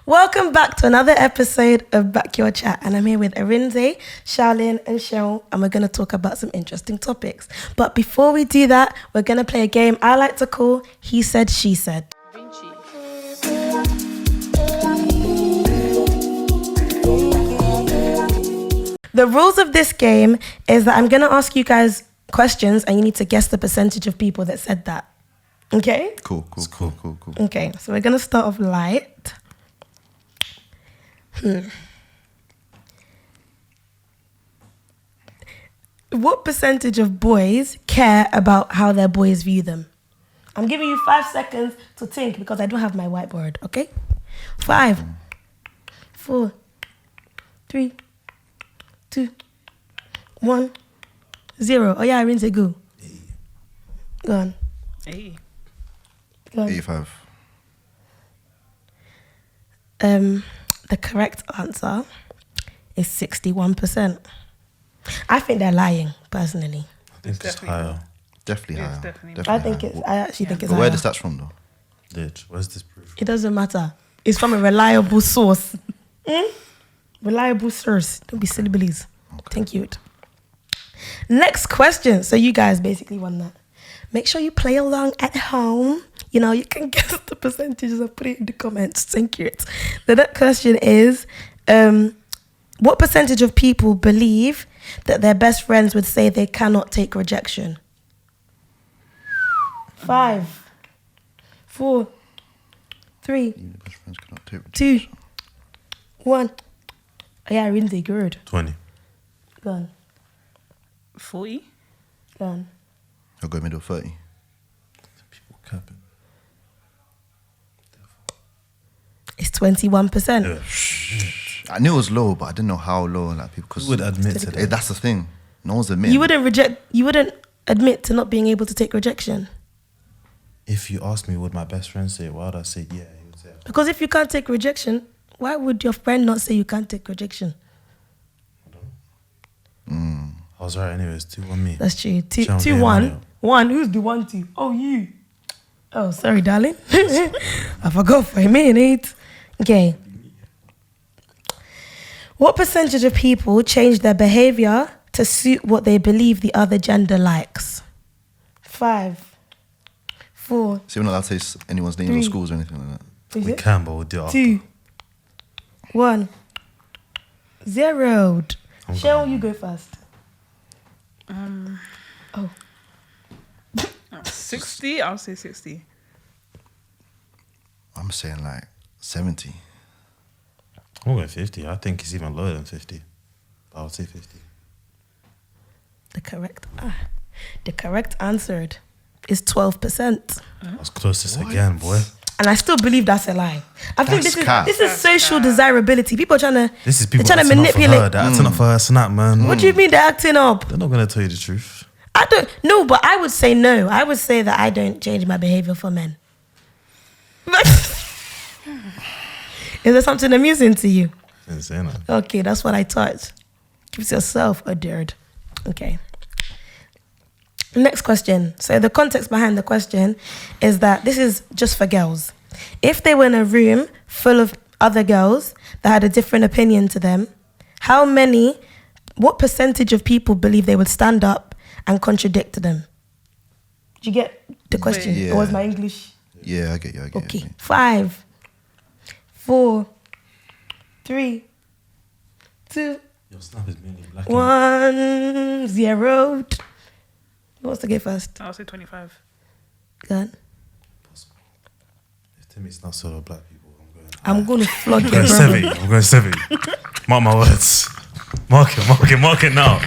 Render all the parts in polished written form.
Welcome back to another episode of Backyard Chat, and I'm here with Arinze, Charlene, and Cheryl, and we're going to talk about some interesting topics. But before we do that, we're going to play a game I like to call He Said, She Said. The rules of this game is that I'm going to ask you guys questions, and you need to guess the percentage of people that said that. Okay? Cool. Okay, so we're going to start off light. What percentage of boys care about how their boys view them? I'm giving you 5 seconds to think because I don't have my whiteboard, okay? 5, 4, 3, 2, 1, 0. Oh yeah, Arinze, go. Go on. Hey. Go on. 85. The correct answer is 61%. I think they're lying, personally. I think it's higher. Definitely Yeah, higher. it's definitely Definitely I actually think it's But where higher. the stats from though? Lit. Where's this proof? It doesn't matter. It's from a reliable source. Reliable source. Don't be silly billies. Thank you. Next question. So you guys basically won that. Make sure you play along at home. You know, you can guess the percentages and put it in the comments. Thank you. The next question is, what percentage of people believe that their best friends would say they cannot take rejection? 5, 4, 3, Even the best friends cannot take 2, rejection. 1. Oh yeah, really good. 20. Go on. 40? Go on. I'll go middle 30. People capping. It's 21%. Yeah, shit. I knew it was low, but I didn't know how low. Like people, Who would admit to that? that's the thing. No one's admitting. You wouldn't admit to not being able to take rejection. If you asked me, would my best friend say it? Why would I say yeah? He would say it. Because if you can't take rejection, why would your friend not say you can't take rejection? I was right anyways. 2-1 me. That's true. 2, Shall 2, game 1. on 1. Who's the 1, 2? Oh, you. Oh, sorry, darling. I forgot for a minute. Okay. What percentage of people change their behavior to suit what they believe the other gender likes? 5, 4. So you're not allowed to say anyone's names 3. or schools or anything like that. Is We it? can, but we'll do it after. 2, 1, 0. I'm Cheryl, you go first. Oh. 60? I'll say 60. I'm saying like 70. I'm going 50. I think it's even lower than 50. But I would say 50. The correct answer is 12%. I was closest again, boy. And I still believe that's a lie. I think That's this cap. is social desirability. People are trying to This is people they're trying to acting up for her. manipulate. They're acting up for her snap, man. What do you mean they're acting up? They're not going to tell you the truth. I don't no, but I would say no. I would say that I don't change my behavior for men. Is there something amusing to you? Insane. Okay, that's what I thought. Keep yourself a dirt. Okay. Next question. So the context behind the question is that this is just for girls. If they were in a room full of other girls that had a different opinion to them, what percentage of people believe they would stand up and contradict them? Did you get the question? Yeah. Or was my English? Yeah, I get you. Okay. 5, 4, 3, 2, Your snap is mainly black. 1, 0. Who wants to go first? I'll say 25. Go on. If Timmy's not solo black people, I'm going to flog I'm going you. 70. I'm going 70. Mark my words. Mark it now.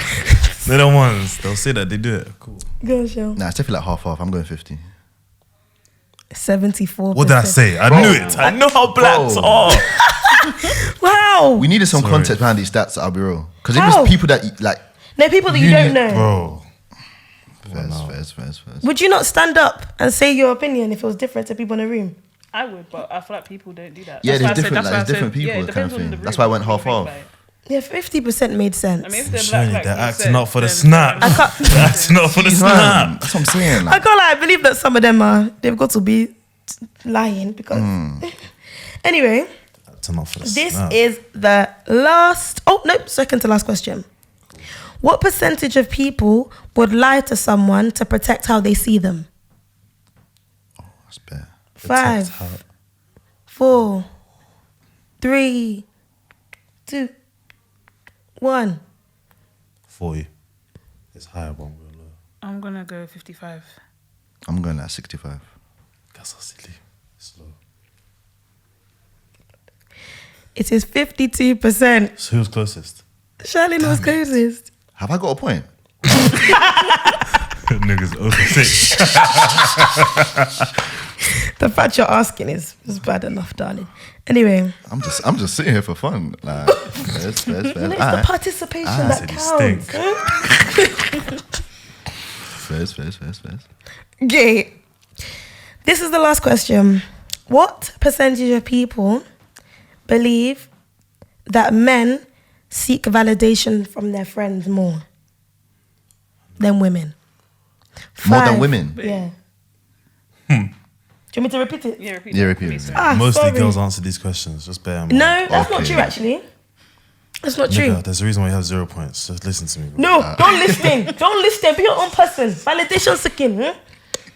They're the ones. They'll say that they do it. Cool. Go on, Shell. Nah, it's definitely like half. I'm going 50. 74%. What did I say? I knew it. I know how blacks Bro. are. Wow. We needed some Sorry. context behind these stats, I'll be real. Because if How? it's people that like... No, people that you don't know. Bro. Fairs. Would you not stand up and say your opinion if it was different to people in the room? I would, but I feel like people don't do that. Yeah, That's why I there's said- different, that's why I like, different said- people it kind depends of on thing. the That's room, why I went what you half. think, like. Yeah, 50% made sense. I mean, if they're Showing black, they're like you acting said, up for the then- snap. I can't. They're acting up for the Man, snap. that's what I'm saying. I Like, can't lie. I believe that some of them they've got to be lying because. Anyway, setting up for this. This is the last. Oh no, second to last question. What percentage of people would lie to someone to protect how they see them? That's bad. 5, 4, 3, 2, 1. 40. It's higher, but we're low. I'm gonna go 55. I'm going at 65. That's so silly. It's low. It is 52%. So who's closest? Charlene was closest. Have I got a point? Niggas over 6. The fact you're asking is bad enough, darling. Anyway, I'm just sitting here for fun. Like, first. it's the participation that said you counts. First. Okay. This is the last question. What percentage of people believe that men seek validation from their friends more than women? More than 5. women? Yeah. Do you want me to repeat it? Yeah, repeat. Yeah, that, repeat please, it. sorry. Mostly sorry. girls answer these questions. Just bear in mind. No, that's not Okay. true, actually. That's not true. Nigga, there's a reason why you have 0 points. Just listen to me, bro. No, don't listen. Don't listen. Be your own person. Validation seeking. Repeat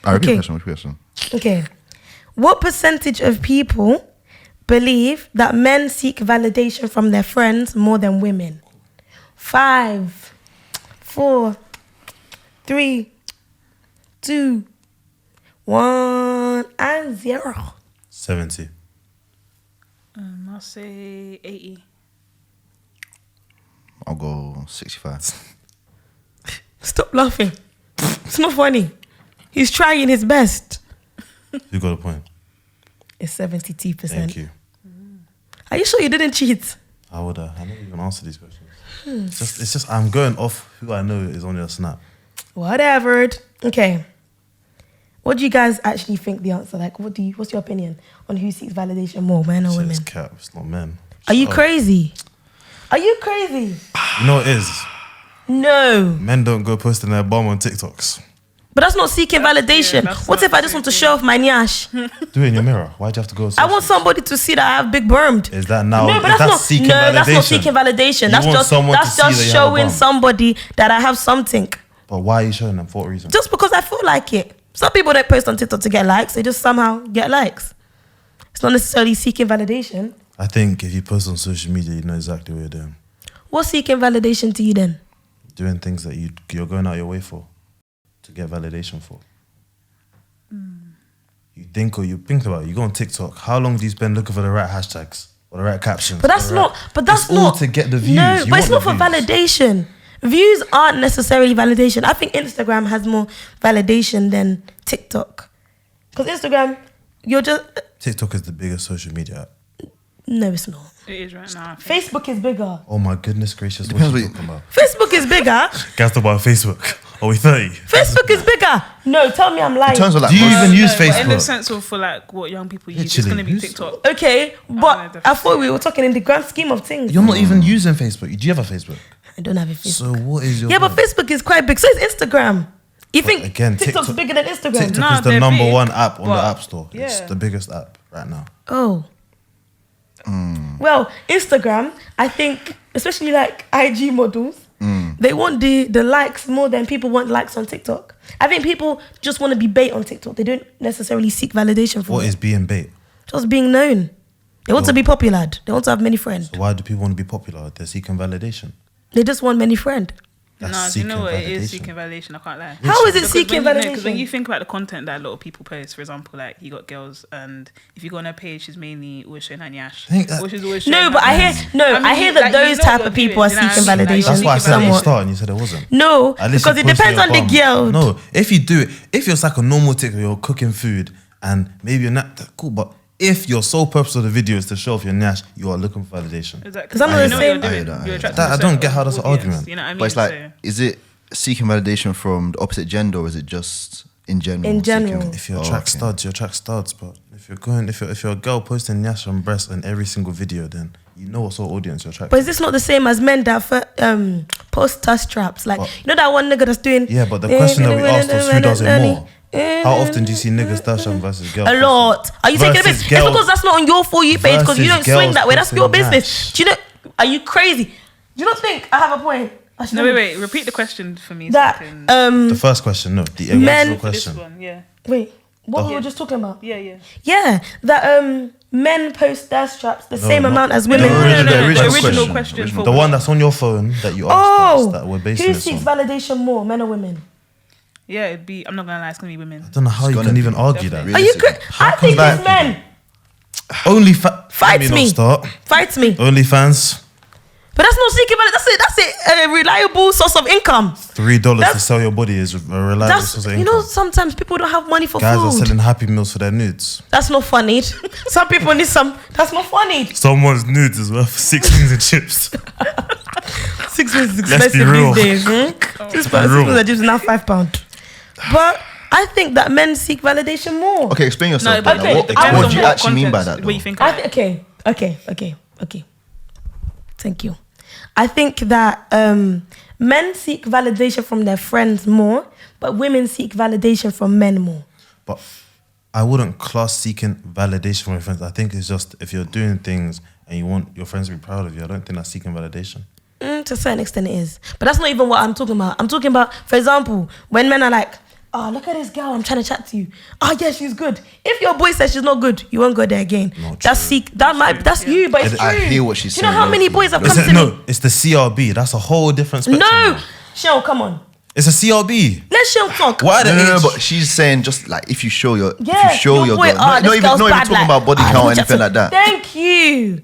Okay. the question. Okay. What percentage of people believe that men seek validation from their friends more than women? 5, 4, 3, 2, 1, and 0. 70. I'll say 80. I'll go 65. Stop laughing. It's not funny. He's trying his best. You got a point. It's 72%. Thank you. Are you sure you didn't cheat? I would have. I never even answered these questions. It's just I'm going off who I know is on your snap. Whatever. Okay. What do you guys actually think the answer? Like, what's your opinion on who seeks validation more, men or So women? it's cap. It's not men. Are you Oh, crazy? Are you crazy? You know what it is? No. Men don't go posting their bum on TikToks. But that's not seeking validation. that's What not if I just want to show off my nyash? Do it in your mirror. Why'd you have to go? I want somebody to see that I have big bermed. Is that now? No, but is that's that not seeking no, validation? that's not seeking validation. You That's want just someone to that's see just that you have a showing bum. somebody that I have something. But why are you showing them? For what reason? Just because I feel like it. Some people don't post on TikTok to get likes. They just somehow get likes. It's not necessarily seeking validation. I think if you post on social media, you know exactly what you're doing. What's seeking validation to you then? Doing things that you're going out your way for, to get validation for. You think about it. You go on TikTok. How long do you spend looking for the right hashtags or the right captions? But that's or the right- not. But that's it's not all to get the views. No, You but it's not want for the views. validation. Views aren't necessarily validation. I think Instagram has more validation than TikTok. Because Instagram, you're just TikTok is the biggest social media app. no, it's not. It is right now. I think. Facebook is bigger. Oh my goodness gracious, what Depends are you what talking about? Facebook is bigger. Guys, talk about Facebook. Are we 30? Facebook is bigger. No, tell me I'm lying. In terms of like, Do you even use But in the Facebook? sense of for like what young people use, Literally, it's gonna be who's- TikTok. Okay, but I thought we were talking in the grand scheme of things. You're not even using Facebook. Do you have a Facebook? I don't have a Facebook. So what is your Yeah, but point? Facebook is quite big. So is Instagram. You think again, TikTok's TikTok- bigger than Instagram? TikTok No, is the they're number big, one app on the but- App Store. It's yeah. the biggest app right now. Oh. Well, Instagram, I think, especially like IG models, they want the likes more than people want likes on TikTok. I think people just want to be bait on TikTok. They don't necessarily seek validation from What it. is being bait? Just being known. They want to be popular. They want to have many friends. So why do people want to be popular? They're seeking validation. They just want many friends. That's No, do you know seeking what it is? validation. Seeking validation. I can't lie. How is it Because seeking when Because when validation? you think about the content that a lot of people post, for example, like you got girls, and if you go on her page, she's mainly always showing her nyash. I think that- Or she's always No, showing but her I hear ass. I hear that like, those know type what of you're people are doing, you know seeking what I mean? Like, validation. you're That's why I seeking said at the somewhat. start and you said it wasn't. No, At least because you it depends posted on your the bum. girl. No, if you do it, if you're like a normal TikTok, you're cooking food and maybe you're not cool, but if your sole purpose of the video is to show off your nash, you are looking for validation. Exactly. 'Cause I'm You not know the what you're same- doing. I You're don't- attracting That- I a don't certain get how that's an audience, argument. You know what I mean? but it's like, So- is it seeking validation from the opposite gender or is it just in general? In general. seeking- If you Oh, attract okay. studs, you attract studs. But if you're a girl posting nash and breasts in every single video, then you know what sort of audience you're attracting. But is this not the same as men that post thirst traps? Like, But- you know that one nigga that's doing... Yeah, but the question that we asked was who does it more? How often do you see niggas dash up versus girls? A lot. Are you taking a piss? It's because that's not on your For You page because you don't swing that way. That's your business. Do you know? Are you crazy? Do you not think I have a point? No, wait. Repeat the question for me. That the first question, no, the original question. This one, yeah. Wait, what we were just talking about? Yeah. That men post thirst traps the same amount as women. The original question. The one that's on your phone that you asked us that we're basing who this seeks on. validation more, men or women? Yeah, it'd be. I'm not gonna lie, it's gonna be women. I don't know how you can even argue that. Are you crazy? I think it's men. Fight me. Fight me. OnlyFans. But that's not seeking validation. That's it. A reliable source of income. $3 to sell your body is a reliable source of income. You know, sometimes people don't have money for Guys food. are selling Happy Meals for their nudes. That's not funny. Some people need some. That's not funny. Someone's nudes is worth 6 wings and chips. 6 wings is Let's be expensive real. these days. This person that is now £5. But I think that men seek validation more. Okay, explain yourself. No, but What do you actually mean by that? What do you think? Okay. Thank you. I think that men seek validation from their friends more, but women seek validation from men more. But I wouldn't class seeking validation from your friends. I think it's just if you're doing things and you want your friends to be proud of you, I don't think that's seeking validation. To a certain extent it is. But that's not even what I'm talking about. I'm talking about, for example, when men are like, oh, look at this girl, I'm trying to chat to you. Oh, yeah, she's good. If your boy says she's not good, you won't go there again. That's you, but it's true. I hear what she's saying. Do you know how many boys have come to me? No, it's the CRB. That's a whole different spectrum. No, Shell, come on. It's a CRB. Let Shell talk. Why No, but she's saying just like if you show your boy, girl, not even talking about body count or anything like that. Thank you.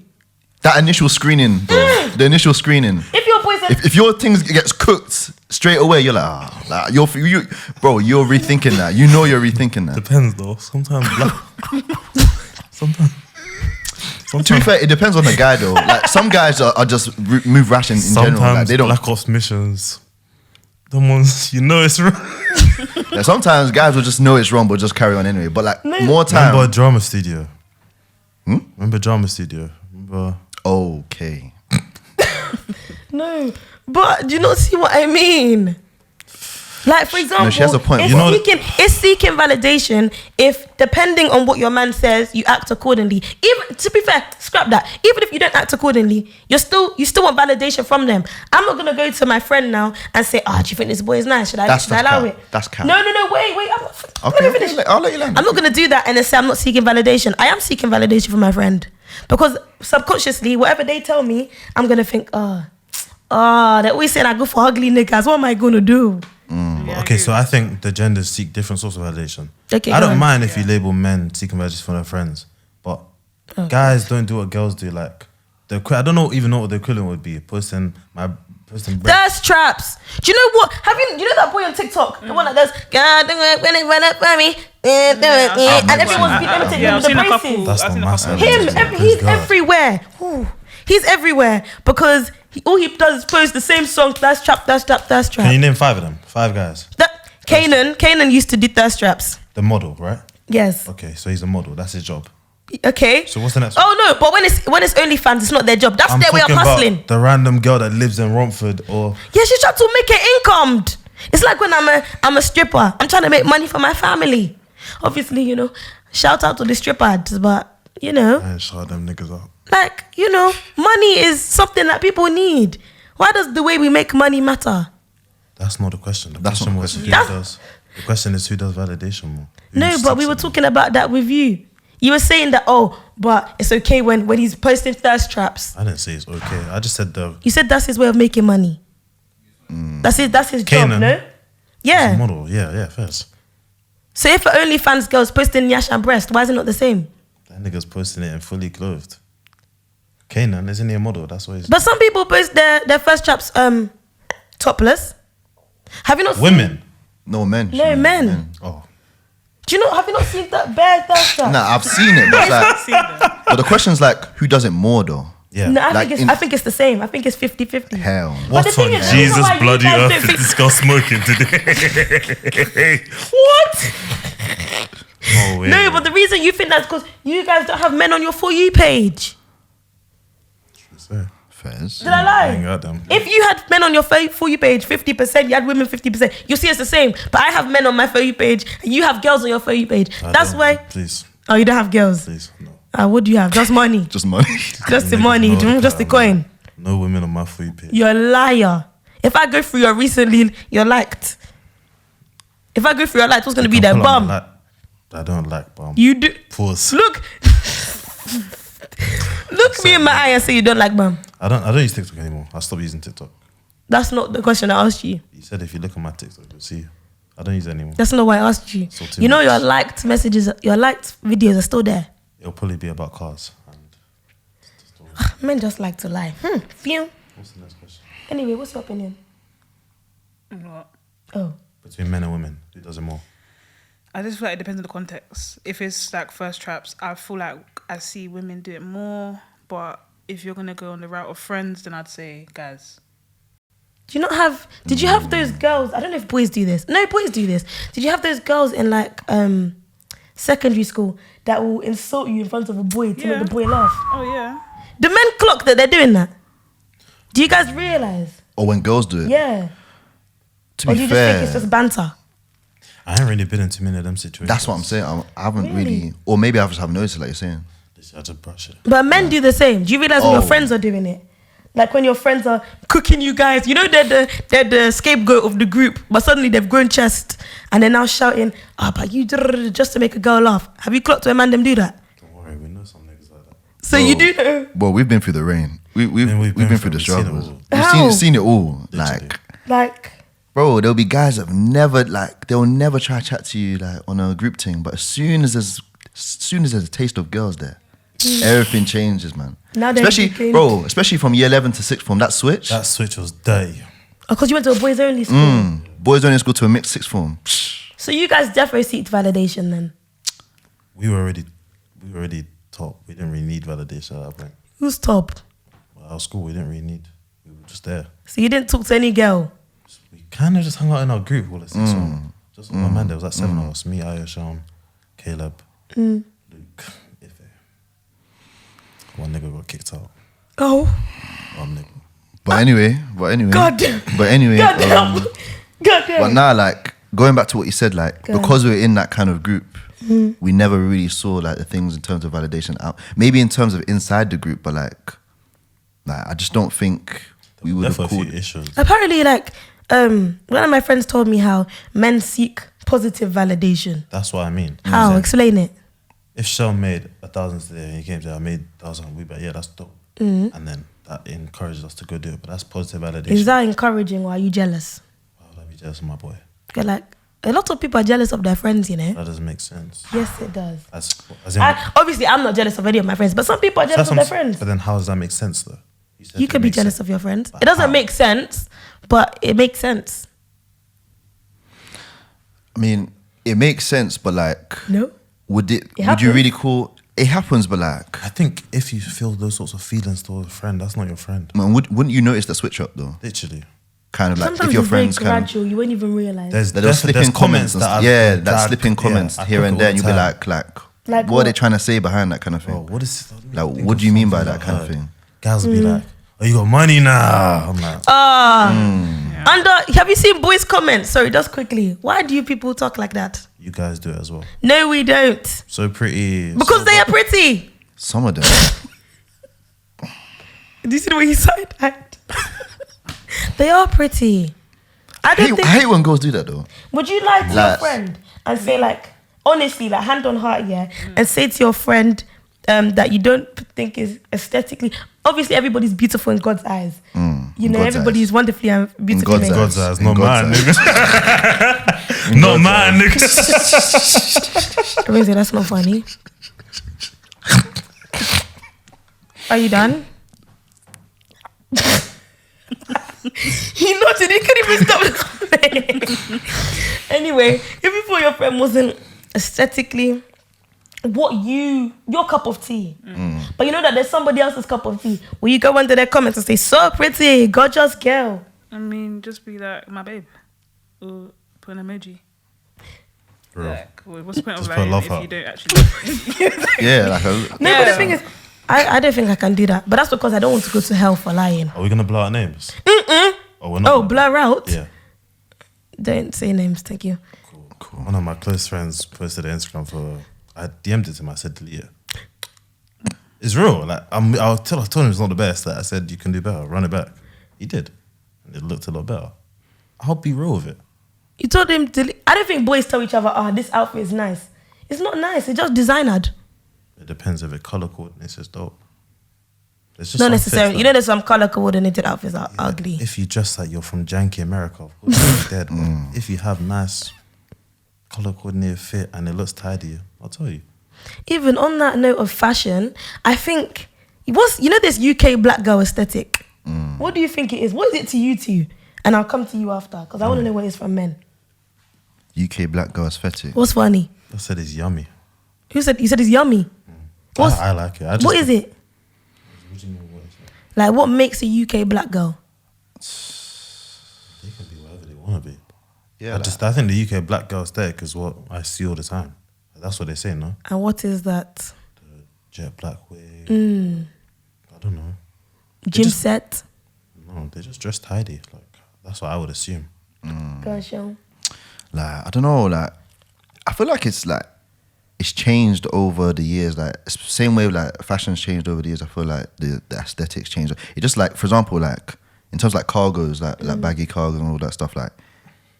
That initial screening, though, the initial screening. If your boy says, if your things gets cooked straight away, you're like, you're rethinking that. You know you're rethinking that. Depends though. Sometimes. To be fair, it depends on the guy though. Like some guys are just move rash in general. Like, they don't. Black Ops missions. The ones you know it's wrong. Yeah, sometimes guys will just know it's wrong, but just carry on anyway. But like more time. Remember Drama Studio? Remember Drama Studio? Remember? Okay. no, but do you not see what I mean? Like, for example, no, she has a point. It's seeking validation if, depending on what your man says, you act accordingly. Even, to be fair, scrap that. Even if you don't act accordingly, you still want validation from them. I'm not gonna go to my friend now and say, do you think this boy is nice? Should I allow it? That's cap. No, wait. I'll let you land. I'm not gonna do that and then say I'm not seeking validation. I am seeking validation from my friend. Because subconsciously, whatever they tell me, I'm gonna think, they always saying I go for ugly niggas. What am I gonna do? Yeah, okay, so I think the genders seek different sorts of validation. Okay, I don't mind if you label men seeking validation from their friends, but guys don't do what girls do. Like I don't even know what the equivalent would be. Posting. Thirst traps. Do you know what? You know that boy on TikTok, the one that does God when it run up for me, and everyone's been imitating the braces. That's not massive. He's everywhere. He's everywhere because all he does is post the same song. Thirst trap. Can you name 5 of them? 5 guys. Kanan used to do thirst traps. The model, right? Yes. Okay, so he's a model. That's his job. Okay. So what's the next one? Oh no, but when it's OnlyFans, it's not their job. That's their way of talking hustling. about the random girl that lives in Romford or she's trying to make an income. It's like when I'm a stripper. I'm trying to make money for my family. Obviously, shout out to the strippers, but I ain't shout them niggas out. Like, money is something that people need. Why does the way we make money matter? That's not the question. The question was who does. The question is who does validation more. No, but we were talking about that with you. You were saying that, but it's okay when he's posting thirst traps. I didn't say it's okay. I just said You said that's his way of making money. That's his job, no? Yeah. He's a model. Yeah, first. So if an OnlyFans girl's posting Yash and breast, why is it not the same? That nigga's posting it and fully clothed. Kanan, isn't he a model? That's why he's... But some people post their first traps topless. Have you not seen... Women? No, men. No, men. Oh. Do you know, have you not seen that bare thirst trap? Nah, I've seen it. But the question's like, who does it more though? Yeah. No, I think it's the same. I think it's 50-50. Hell. What's on Jesus bloody earth is this girl smoking today? What? Oh, no, but the reason you think that's because you guys don't have men on your For You page. Fairs. Did I lie? ain't got them. If you had men on your For You page 50%, you had women 50%, you see it's the same. But I have men on my For You page, and you have girls on your For You page. That's why. Please, Oh, you don't have girls? please, no. What do you have? Just money. Just money. Just the money. Just the coin. No women on my For You page. You're a liar. If I go through your recently, you're liked. If I go through your liked, what's going to be their bum? I don't like bum. You do. Pause. Look me in my eye and say you don't like bum. I don't use TikTok anymore. I stopped using TikTok. That's not the question I asked you. You said if you look at my TikTok, you'll see. I don't use it anymore. That's not why I asked you. So too You know much. your liked messages, your liked videos are still there. It'll probably be about cars. And Men just like to lie. Phew. what's the next question? Anyway, what's your opinion? What? Oh. Between men and women, who does it more? I just feel like it depends on the context. If it's like first traps, I feel like I see women do it more. But if you're gonna go on the route of friends, then I'd say guys. Did you have those girls? I don't know if boys do this. No, boys do this. Did you have those girls in like secondary school that will insult you in front of a boy to make the boy laugh? Oh yeah. The men clock that they're doing that. Do you guys realize? Or when girls do it. Yeah. To Or be do you just fair, think it's just banter? I haven't really been in too many of them situations. that's what I'm saying. I haven't really, or maybe I just haven't noticed it, like you're saying. I just brush it. But men do the same. Do you realize when your Oh. friends are doing it? Like when your friends are cooking you guys, you know they're the scapegoat of the group, but suddenly they've grown chest and they're now shouting, but you just to make a girl laugh. Have you clocked where man them do that? Don't worry, we know some niggas like that. So you do know. Well, we've been through the rain. We've been through the we've seen it struggles. all. How? We've seen it all. Literally. Like, Bro, there'll be guys that they'll never try to chat to you like on a group thing, but as soon as there's a taste of girls there, everything changes, man. Now they're became- especially from year 11 to 6th form, that switch. That switch was dirty. because you went to a boys only school. Boys only school to a mixed 6th form. So you guys definitely seeked validation then. We were already top. We didn't really need validation at that point. Who's top? Well, our school, we didn't really need. We were just there. So you didn't talk to any girl. We kind of just hung out in our group. All at 6 form. Just my man, there was like 7 of us. Me, Aya, Sean, Caleb, Luke, Ife. One nigga got kicked out. Oh, One nigga. But anyway. God damn. But anyway. God damn. God damn. But now, like, going back to what you said, like, Go on. because we were in that kind of group, we never really saw, like, the things in terms of validation out. Maybe in terms of inside the group, but, like I just don't think we would have Definitely a called few issues. Apparently, like, one of my friends told me how men seek positive validation. That's what I mean. How? Explain it. If Sean made 1,000 today and he came to say, I made 1,000, we bet, yeah, that's dope. And then that encourages us to go do it. But that's positive validation. Is that encouraging or are you jealous? Why would I be jealous of my boy? You're like, a lot of people are jealous of their friends, you know? That doesn't make sense. Yes, it does. As in, Obviously, I'm not jealous of any of my friends, but some people are jealous of their friends. But then how does that make sense though? said You it could be makes jealous sense. of your friends. But It doesn't how? make sense, but it makes sense. I mean, it makes sense, but like, No? would you happens. really call it happens? But like, I think if you feel those sorts of feelings towards a friend, that's not your friend. man, wouldn't you notice the switch up though? Literally. Kind of like Sometimes if your it's very friends kind of gradual, you won't even realize. they'll slip in comments, and I've- yeah, that I've- slip in comments I here clock and it there, all and you'll the be time. like, what are they trying to say behind that kind of thing? Bro, what is Like, what do you mean by that kind of thing? Guys will be like, oh, you got money now. I'm like, Have you seen boys' comments? Sorry, just quickly. Why do you people talk like that? you guys do it as well. No, we don't. So pretty. Because so they are pretty. Some of them. Do you see the way he side-eyed? They are pretty. I I don't think... hate when girls do that though. Would you lie to your Lads. friend and say like, honestly, like hand on heart, yeah, and say to your friend that you don't think is aesthetically... Obviously, everybody's beautiful in God's eyes. You know, God's everybody eyes. is wonderfully and beautifully God's made. eyes. God's eyes, In not God's mine, eyes. nigga. Not mine, nigga. Amazing, that's not funny. Are you done? He nodded, he couldn't even stop. Anyway, if you thought your friend wasn't aesthetically your cup of tea, but you know that there's somebody else's cup of tea, will you go under their comments and say, so pretty, gorgeous girl? I mean, just be like, my babe. Or put an emoji. Bro. Like, what's the point Just of put a lying love if heart. you don't actually... Yeah, like No, but the thing is, I don't think I can do that. But that's because I don't want to go to hell for lying. Are we gonna blur our names? Mm-mm. Oh, we're not. Oh, blur out? Yeah. Don't say names, thank you. Cool. One of my close friends posted an Instagram for. I DM'd it to him. I said delete it. It's real. Like I told him it's not the best. Like, I said you can do better. Run it back. He did, and it looked a lot better. I'll be real with it. You told him to... I don't think boys tell each other, this outfit is nice. It's not nice. It's just designered. It depends if it color coordinates is dope. It's just Not some necessarily. fits You know, there's some color coordinated outfits that are ugly. If you dress like you're from janky America, of course you're dead. But if you have nice color coordinated fit and it looks tidy, I'll tell you. Even on that note of fashion, I think... this UK black girl aesthetic? What do you think it is? What is it to you two? And I'll come to you after, because I want to know what it's from men. UK black girl aesthetic. What's funny? I said it's yummy. You said it's yummy. I like it. What is it? What do you mean, what is it? Like, what makes a UK black girl? They can be whatever they want to be. Yeah, I think the UK black girl aesthetic is what I see all the time. That's what they say, no? And what is that? The jet black wig. I don't know. Gym set? No, they just dress tidy. Like that's what I would assume. Coercion. Like, I don't know, like, I feel like it's changed over the years. Like, it's the same way like fashion's changed over the years. I feel like the aesthetics changed. It just like, for example, like in terms of like cargos, like baggy cargos and all that stuff, like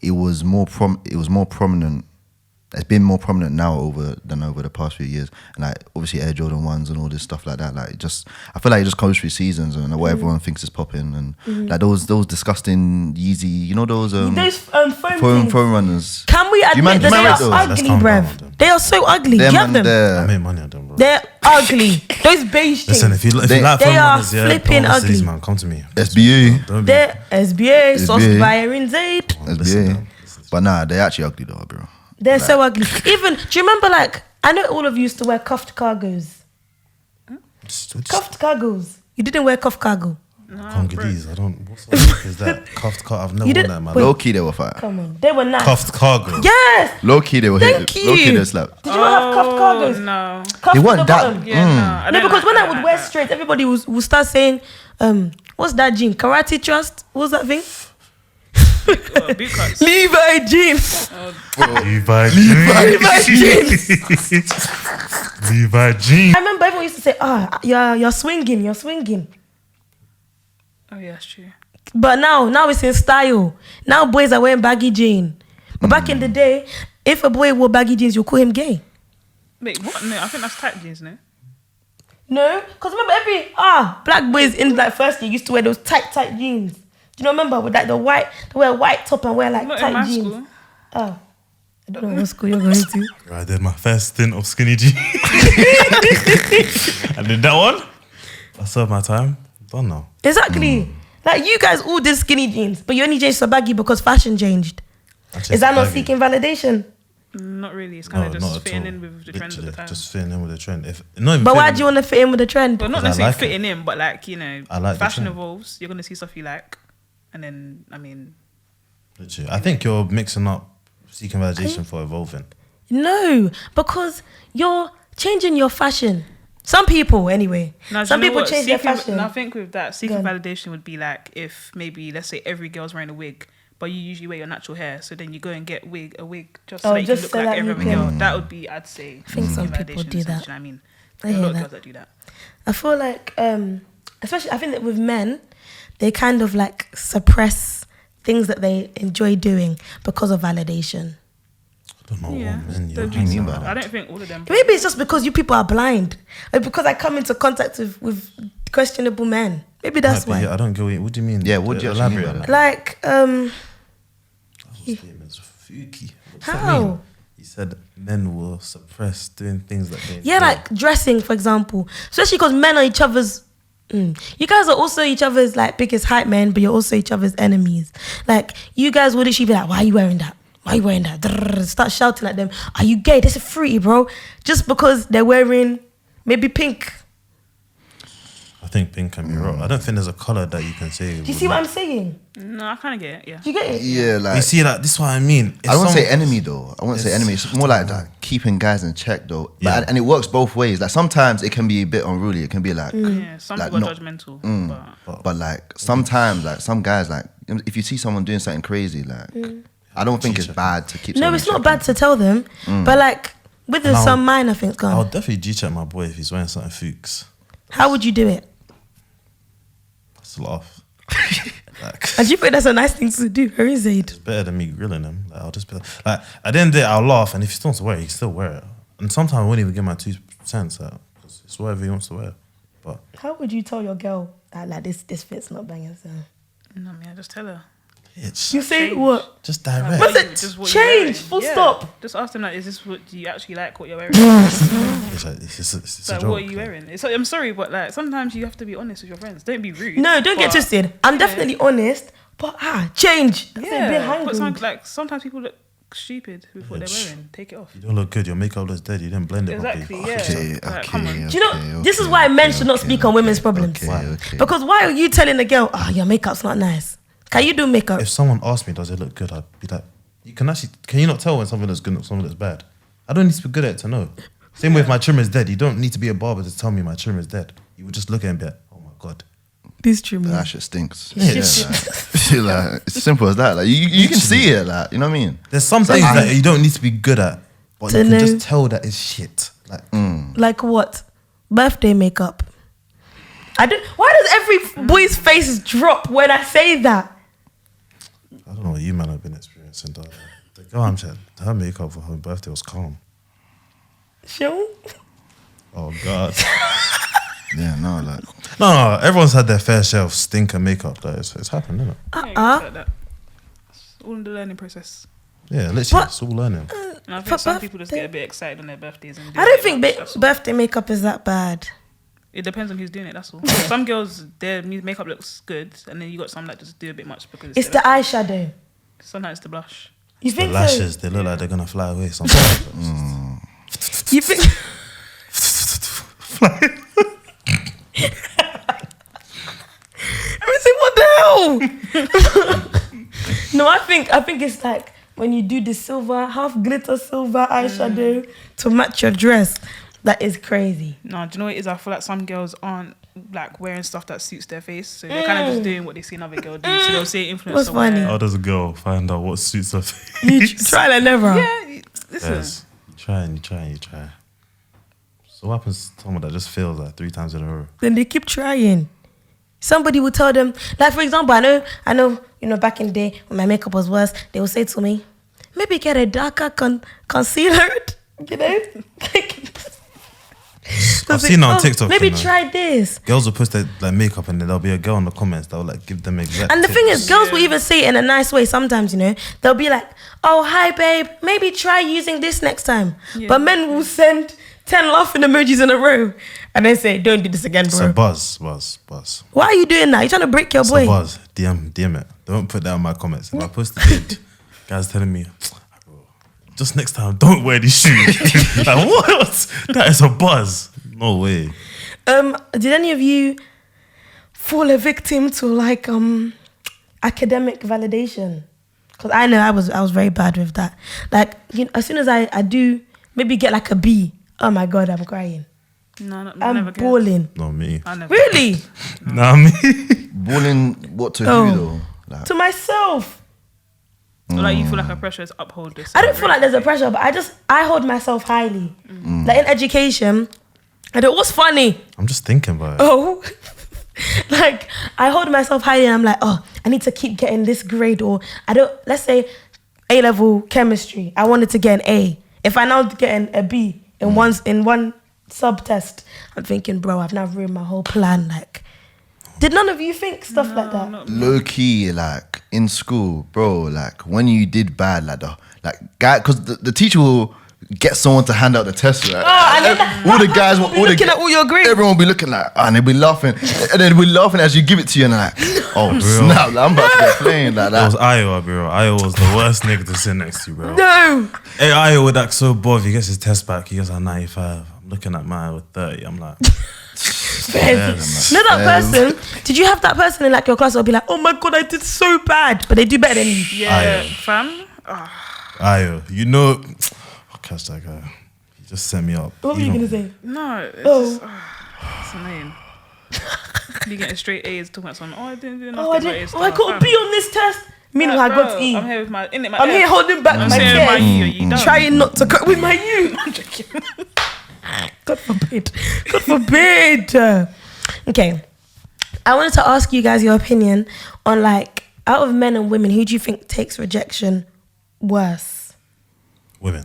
it was more prominent. It's been more prominent now than over the past few years. And like obviously Air Jordan 1s and all this stuff like that. Like I feel like it just comes through seasons and what everyone thinks is popping. And like those disgusting Yeezy, you know those foam runners. Can we admit that they are ugly, bruv? They are so ugly. Do you have them? I made money on them, bro. They're ugly. Those beige things. Listen, if you like they foam are runners, flipping don't ugly. these, man, come to me. SBA. They're SBA, sauced by Erin Zaid. SBA. But nah, they're actually ugly though, bro. They're so ugly. Even, do you remember, like, I know all of you used to wear cuffed cargos. Cuffed cargos. You didn't wear cuffed cargo. Congolese, I don't. What sort of is that? Cuffed cargo. I've never worn that, man. Low key, they were fire. Come on, they were nice. Cuffed cargo. Yes. Low key, they were. Thank you. Low key, they slapped. Did you not have cuffed cargos? No. Cuffed They to weren't the that. bottom. Yeah, No, because when I would wear straight, everybody would start saying, what's that jean? Karate Trust? What's that thing? Boot cuts. Levi jeans. Levi jeans. Levi jeans. I remember everyone used to say, you're swinging. Oh yeah, that's true. But now it's in style. Now boys are wearing baggy jeans. But back in the day, if a boy wore baggy jeans, you call him gay. Wait, what? No, I think that's tight jeans, no? No, because remember black boys in like first year used to wear those tight jeans. Do you not remember with like they wear white top and wear like Not tight in my jeans? school. Oh, I don't know what school you're going to. I did my first stint of skinny jeans. I did that one. I served my time. Done now. Exactly. Like you guys all did skinny jeans, but you only changed to baggy because fashion changed. Is that not seeking validation? Not really. It's kind of just fitting in with the trend of the time. Just fitting in with the trend. But why do you want to fit in with the trend? Well, not necessarily fitting in, but like, you know, like fashion evolves. You're going to see stuff you like. And then, I mean... Literally. I think you're mixing up seeking validation for evolving. No, because you're changing your fashion. Some people, anyway. Now, some people change their fashion. I think with that, seeking validation would be like if maybe, let's say, every girl's wearing a wig, but you usually wear your natural hair, so then you go and get a wig just so that you can look like every girl. That would be, I'd say, I think some people do that. I mean, I a lot of that. girls that do that. I feel like, especially, I think that with men, they kind of like suppress things that they enjoy doing because of validation. I don't know Yeah. what men you're talking about. I don't think all of them. Maybe it's just because you people are blind. Like because I come into contact with questionable men. Maybe that's why. I don't get what do you mean? Yeah, what do you actually mean by that? Like, Statement's fuki. What does that how? mean? He said men will suppress doing things that they Yeah, like dressing, for example. Especially because men are each other's... You guys are also each other's like biggest hype men, but you're also each other's enemies. Like, you guys would actually be like, why are you wearing that? Why are you wearing that? Drrr, start shouting at them. Are you gay? This is fruity, bro. Just because they're wearing maybe pink. I think pink can be wrong. I don't think there's a color that you can say. Do you see what I'm saying? No, I kind of get it. Yeah. Do you get it? Yeah, like You see, like this is what I mean. I wouldn't say enemy though. I wouldn't say enemy. It's more like that, keeping guys in check though. Yeah. Like, and it works both ways. Like sometimes it can be a bit unruly. It can be like, Yeah, some like people are judgmental. but like sometimes, like some guys, like if you see someone doing something crazy, like I don't think it's bad to keep. No, it's not bad to tell them, but like with some minor things, go on. I'll definitely G-check my boy if he's wearing something Fuchs. How would you do it? Just laugh. Like, And do you think that's a nice thing to do? Very Zaid. it's better than me grilling him. Like, I'll just be like, at the end of the day, I'll laugh, and if he still wants to wear it, he can still wear it. And sometimes I won't even give my 2 cents out because it's whatever he wants to wear. But How would you tell your girl that like this fit's not banging? So No, I just tell her. it's you say Change. what? just direct. What's it? Just what you're Change. wearing. Full Yeah. stop. Just ask them like, is this what do you actually like? What you're wearing? It's like, it's a Like, joke. what are you wearing? I'm sorry, but like sometimes you have to be honest with your friends. Don't be rude. No, don't get but- twisted. I'm definitely honest, but change. That's a bit Yeah, but hangry. sometimes people look stupid with what they're wearing. Take it off. You don't look good. Your makeup looks dead. You didn't blend it Exactly. properly. Yeah. Like, come on. Do you know, this is why men should not speak on women's problems. Okay. Because why are you telling a girl, your makeup's not nice? Can you do makeup? If someone asked me, does it look good? I'd be like, can you not tell when something looks good or something looks bad? I don't need to be good at it to know. Same way if my trimmer is dead, you don't need to be a barber to tell me my trimmer is dead. You would just look at it and be like, oh my God. This trim. That shit stinks. Yeah. Like, it's simple as that. Like you can see it. Like you know what I mean. There's some things that you don't need to be good at, but To you can know. just tell that it's shit. Like, Like what? Birthday makeup. Why does every boy's face drop when I say that? I don't know what you man have been experiencing. The girl I'm saying, her makeup for her birthday was calm. Sure. Oh God. Yeah, no, like No, everyone's had their fair share of stinker makeup. Though. It's happened, isn't it? Yeah, like that. It's all in the learning process. Yeah, literally, But- it's all learning. And I For think some people just birthday- get a bit excited on their birthdays and do I a don't bit think much, that's all. birthday makeup is that bad. It depends on who's doing it. That's all. Some girls, their makeup looks good, and then you got some that just do a bit much because It's the eyeshadow. sometimes it's the blush. You The think lashes, they look like they're gonna fly away sometimes. so? You think? I say, what the hell? No, I think it's like when you do the silver, half glitter silver eyeshadow to match your dress. That is crazy. No, do you know what it is? I feel like some girls aren't like wearing stuff that suits their face, so they're kind of just doing what they see another girl do. So they'll say influencer. What's funny? How does a girl find out what suits her face? You try and never. Yeah, listen. Yes. You try. So what happens to someone that just fails like 3 times in a row? Then they keep trying. Somebody will tell them, like for example, I know, back in the day when my makeup was worse, they would say to me, maybe get a darker concealer, I've seen it on TikTok. Maybe you know. try this. Girls will post their like makeup and then there'll be a girl in the comments that will like give them exact. And the thing is, tips. girls will even say it in a nice way sometimes, They'll be like, oh, hi, babe, maybe try using this next time. Yeah. But men will send 10 laughing emojis in a row and then say, don't do this again, It's bro. a buzz. Why are you doing that? You're trying to break your It's boy. a buzz. DM it. Don't put that in my comments. If I post it, guys telling me, bro, just next time, don't wear these shoes. Like, what? That is a buzz. No way. Did any of you fall a victim to like academic validation? Because I know I was very bad with that. Like, as soon as I do maybe get like a B, oh my God, I'm crying. No, I'm never get. bawling. Not me. I never. Really? Not me. balling what to Oh. who though? Like, To myself. Or like you feel like a pressure is uphold this. I don't feel like there's a pressure, but I hold myself highly. Like in education, what's funny? I'm just thinking about it. Oh, like I hold myself highly and I'm like, oh, I need to keep getting this grade, or let's say A-level chemistry, I wanted to get an A. If I now get a B in one sub-test, I'm thinking, bro, I've now ruined my whole plan. Like, did none of you think stuff like that? low key, like in school, bro. Like when you did bad, because the teacher will get someone to hand out the test. Right? and then all the guys, all the looking at all your grades. Everyone will be looking like, and they'll be laughing, and they'll be laughing as you give it to you, and like, oh snap, like, I'm about to get playing like That was that. Iowa, bro. Iowa was the worst nigga to sit next to, bro. No. Hey, Iowa would act so bored. He gets his test back. He gets a 95. I'm looking at mine with 30. I'm like, Know that person? Did you have that person in like your class who'll be like, oh my God, I did so bad, but they do better than you? Yeah, fam. Ayo, you know, I'll catch that guy. He just set me up. What were you gonna say? No, it's annoying. You getting straight A's talking about something. I didn't do nothing. I got a B on this test. Meanwhile, I got E. I'm here with my I'm here holding back my tears, trying not to cut with my U. I'm joking. God forbid. God forbid. Okay. I wanted to ask you guys your opinion on like, out of men and women, who do you think takes rejection worse? Women.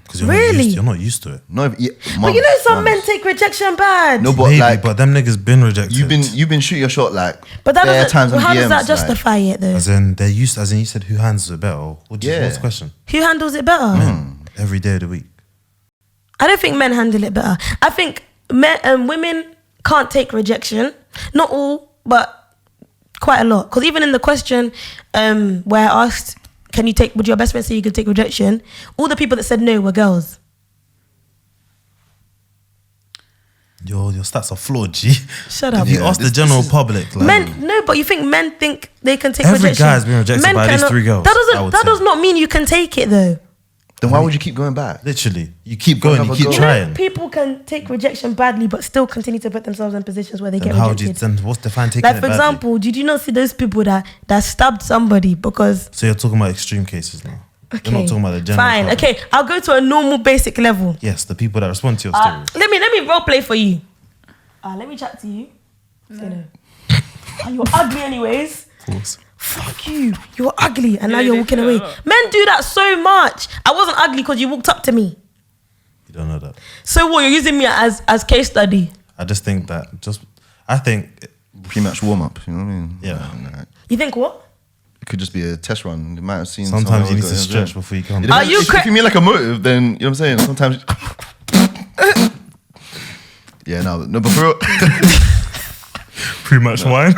Because you're not used to it. No, but you know some men take rejection bad. No, but maybe, like, but them niggas been rejected. You've been shooting your shot like. But that doesn't. times Well, how does that DMs, justify it though? As in they're used. As in you said, who handles it better? What's the question? Who handles it better? Every day of the week. I don't think men handle it better. I think women can't take rejection. Not all, but quite a lot. Because even in the question where I asked, would your best friend say you could take rejection? All the people that said no were girls. Your stats are flawed, G. Shut up. If you ask the general public, like, men, but you think men think they can take every rejection? guy's been rejected by at least 3 girls. That does not mean you can take it though. Then why would you keep going back? Literally, you keep going, you keep You trying. know, people can take rejection badly, but still continue to put themselves in positions where they Then get rejected. then what's the fan taking Like it for badly? example, did you not see those people that stabbed somebody because? So you're talking about extreme cases now. Okay. You're not talking about the general. Fine. public. Okay, I'll go to a normal basic level. Yes, the people that respond to your story. Let me role play for you. Let me chat to you. No. You're ugly anyways. Of course. Fuck you. You're ugly and now Yeah, you're they walking do away. that a lot. Men do that so much. I wasn't ugly because you walked up to me. You don't know that. So what? You're using me as case study. I just think that I think Pre-match warm-up, you know what I mean? Yeah. You think what? It could just be a test run. You might have seen. sometimes you need to someone stretch before you come. Are you if you mean like a motive, then you know what I'm saying. Sometimes. Yeah, no, but for real. Pre-match wine.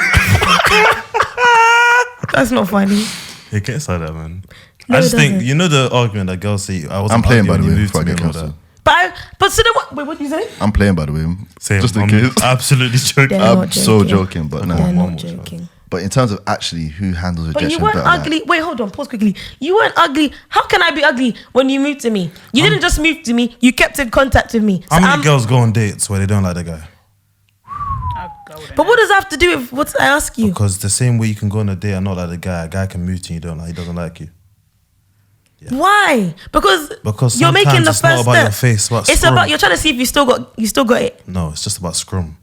That's not funny. It gets like that, man. No, I just it think doesn't. you know the argument that girls say I was. I'm playing by the way. You Before I moved get to me and all cancelled. that. But so then what? Wait, what did you say? I'm playing by the way. Same, Just in I'm case. absolutely joking. They're I'm not so joking. joking, but no. They're One not more joking. But in terms of actually who handles But rejection you weren't better, ugly. Wait, hold on. Pause quickly. You weren't ugly. How can I be ugly when you moved to me? You didn't just move to me. You kept in contact with me. How many girls go on dates where they don't like the guy? But what does that have to do with what I ask you? Because the same way you can go on a date and not like the guy, a guy can move to you, he doesn't like you. Yeah. Why? Because you're making the it's first not about step. your face, but It's scrum. about you're trying to see if you still got it. No, it's just about scrum.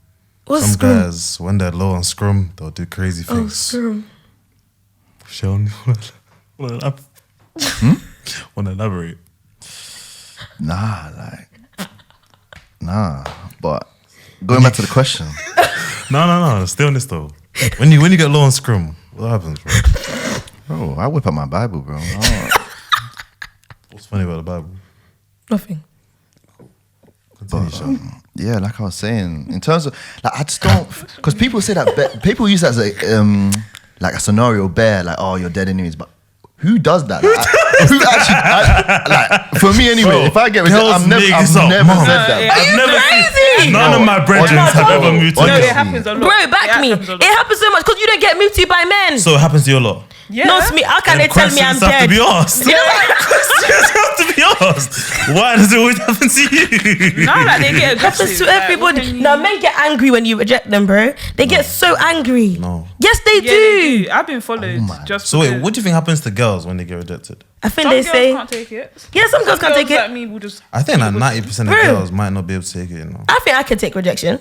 What's Some scrum? guys, when they're low on scrum, they'll do crazy Oh, things. scrum. Sean, want to elaborate? Nah. But going back to the question, No. Stay on this though. When you get low on scrum, what happens, bro? bro, I whip out my Bible, bro. What's funny about the Bible? Nothing. Continue, Sean. Yeah, like I was saying, in terms of like, I just don't, because people say that people use that as like a scenario bear, like, oh, you're dead anyways, but who does that? Like, who actually, like, for me anyway, Bro, if I get rejected, girls I've never make this up, said Mom. that. Yeah. I've never crazy? seen none of my brethren honestly, have ever moved to No, me. honestly. it happens a lot. Bro, back me. happens a lot. It happens so much because you don't get moved to by men. So it happens to your lot. Yeah. Not me. How can they tell me I'm Questions have dead? to be asked. Questions have to be asked. Why does it always happen to you? No, like they get It happens aggressive. to Like, everybody. what can you- Now, men get angry when you reject them, bro. They get so angry. No. Yes, they Yeah, do. they do. I've been followed just. So wait, because what do you think happens to girls when they get rejected? I think some they girls say. can't take it. Yeah, some girls can't take it. Like me will just. I think like 90% of Bro. girls might not be able to take it, you know. I think I could take rejection.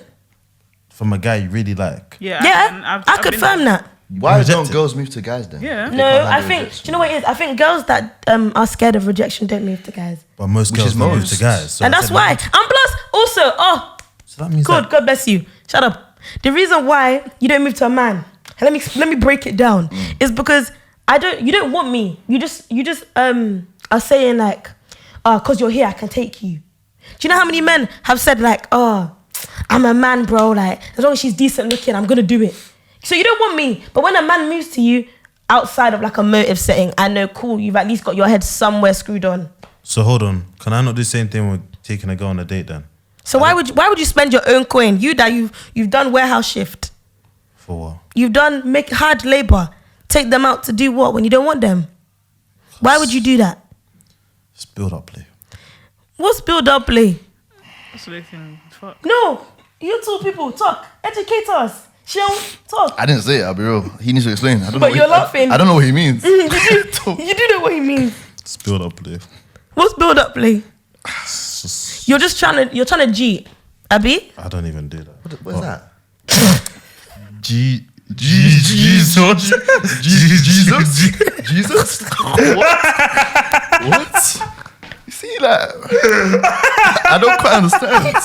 From a guy you really like. Yeah. Yeah, I been confirm there. that. Why don't Rejected. girls move to guys then? Yeah. They No, can't I handle think. rejection. Do you know what it is? I think girls that are scared of rejection don't move to guys, But most Which girls is don't move most. to guys. So and I that's said why. no. And plus, also, So that means good. that God bless you. Shut up. The reason why you don't move to a man, let me break it down, is because you don't want me. You just are saying like, cause you're here, I can take you. Do you know how many men have said like, I'm a man, bro. Like, as long as she's decent looking, I'm gonna do it. So you don't want me. But when a man moves to you outside of like a motive setting, I know, cool, you've at least got your head somewhere screwed on. So hold on. Can I not do the same thing with taking a girl on a date then? So why would you spend your own coin? You that you've done warehouse shift. For what? You've done make hard labor. Take them out to do what when you don't want them? Why would you do that? It's build up play. What's build up play? That's what they think. Fuck. No, you two people talk. Educate us. She'll talk. I didn't say it. I'll be real. He needs to explain. I don't But know you're laughing. I don't know what he means. You do know what he means. It's build up play. What's build up play? It's just, You're trying to G, Abby. I don't even do that. What's that? Jesus. Jesus? What? You see that? I don't quite understand.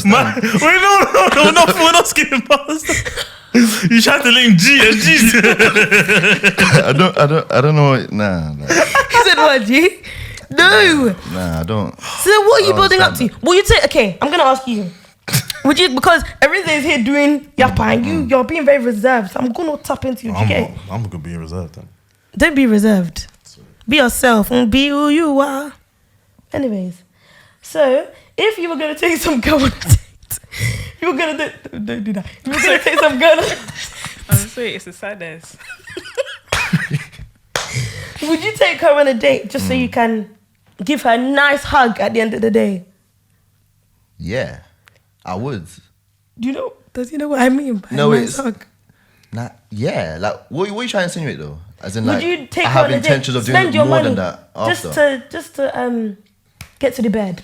Man, we're not skipping past. You tried to link G as Jesus. I don't know. Nah. He said what, G? No. Nah, I don't. So what are you building up to? Will you take? Okay, I'm gonna ask you. Would you, because everything is here doing yappa and you're being very reserved. So I'm gonna tap into you. I'm gonna be reserved then. Don't be reserved. Be yourself and be who you are. Anyways, so if you were gonna take some girl on a date, you were gonna don't do that. You were gonna take some girl. I'm sorry, it's the sadness. Would you take her on a date just so you can give her a nice hug at the end of the day? Yeah, I would. Does he know what I mean by No, nice hug? Nah, yeah. Like, what are you trying to insinuate though? As in, Would like, you take I her have on a intentions date, of spend doing your more money than that after. just to get to the bed?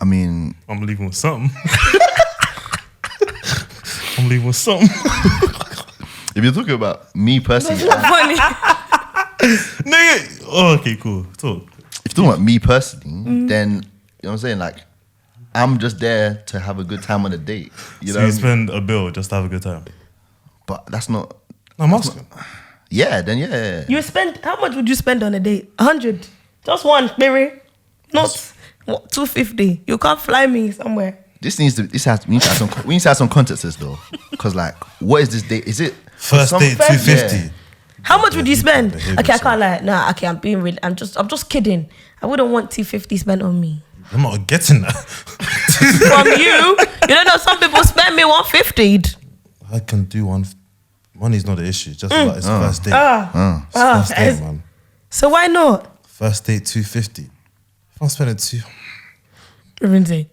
I mean, I'm leaving with something. if you're talking about me personally, That's not funny. Nigga. Oh, okay, cool. Talk. if you're talking about me personally, then you know what I'm saying. Like, I'm just there to have a good time on a date. You So know, you spend a bill just to have a good time. but that's not. No, I'm asking. Yeah, then yeah. How much would you spend on a date? 100. Just one, baby. Not 250. You can't fly me somewhere. We need to have some context to this though, because like, what is this date? Is it First date first- 250. Yeah. How much would you spend? behave Okay, I yourself. can't lie. Nah, okay, I'm being real. I'm just kidding. I wouldn't want 250 spent on me. I'm not getting that. From you don't know some people spend me 150. I can do one. Money's not the issue. Just like it's first date. First date, man. So why not? First date 250. If I'm spending Rinse.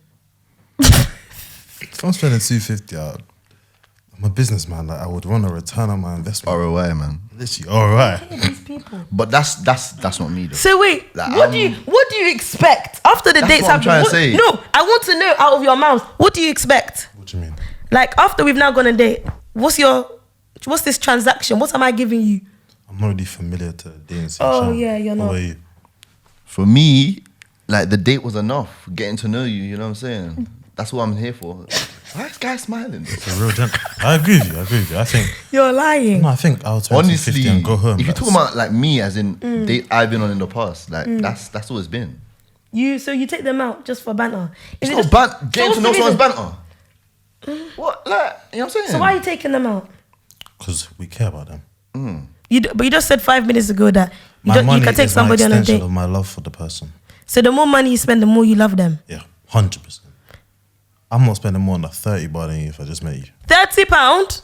if I'm spending 250, I'm a businessman. Like I would want a return on my investment. ROI, man? Literally, all right. These people. But that's not me though. So wait, Like, what do you expect after the That's dates what I'm trying to say. No, I want to know out of your mouth. What do you expect? What do you mean? Like after we've now gone on a date, what's this transaction? What am I giving you? I'm not really familiar to dating. Oh, yeah, you're not. What about you? For me, like the date was enough. Getting to know you, you know what I'm saying? That's what I'm here for. Why is this guy smiling? It's a real gent. I agree with you. I think. You're lying. No, I think I'll spend Honestly, 250 and go home. if you're That's- talking about like me, as in date I've been on in the past, like that's all it's been. So you take them out just for banter? Is It's it not getting to know what's the someone's reason? banter. What, like, you know what I'm saying? So why are you taking them out? Because we care about them. But you just said 5 minutes ago that My money you can take is somebody my on a extension date. of my love for the person. So the more money you spend, the more you love them. Yeah, 100%. I'm not spending more than 30 bar than you if I just met you. £30?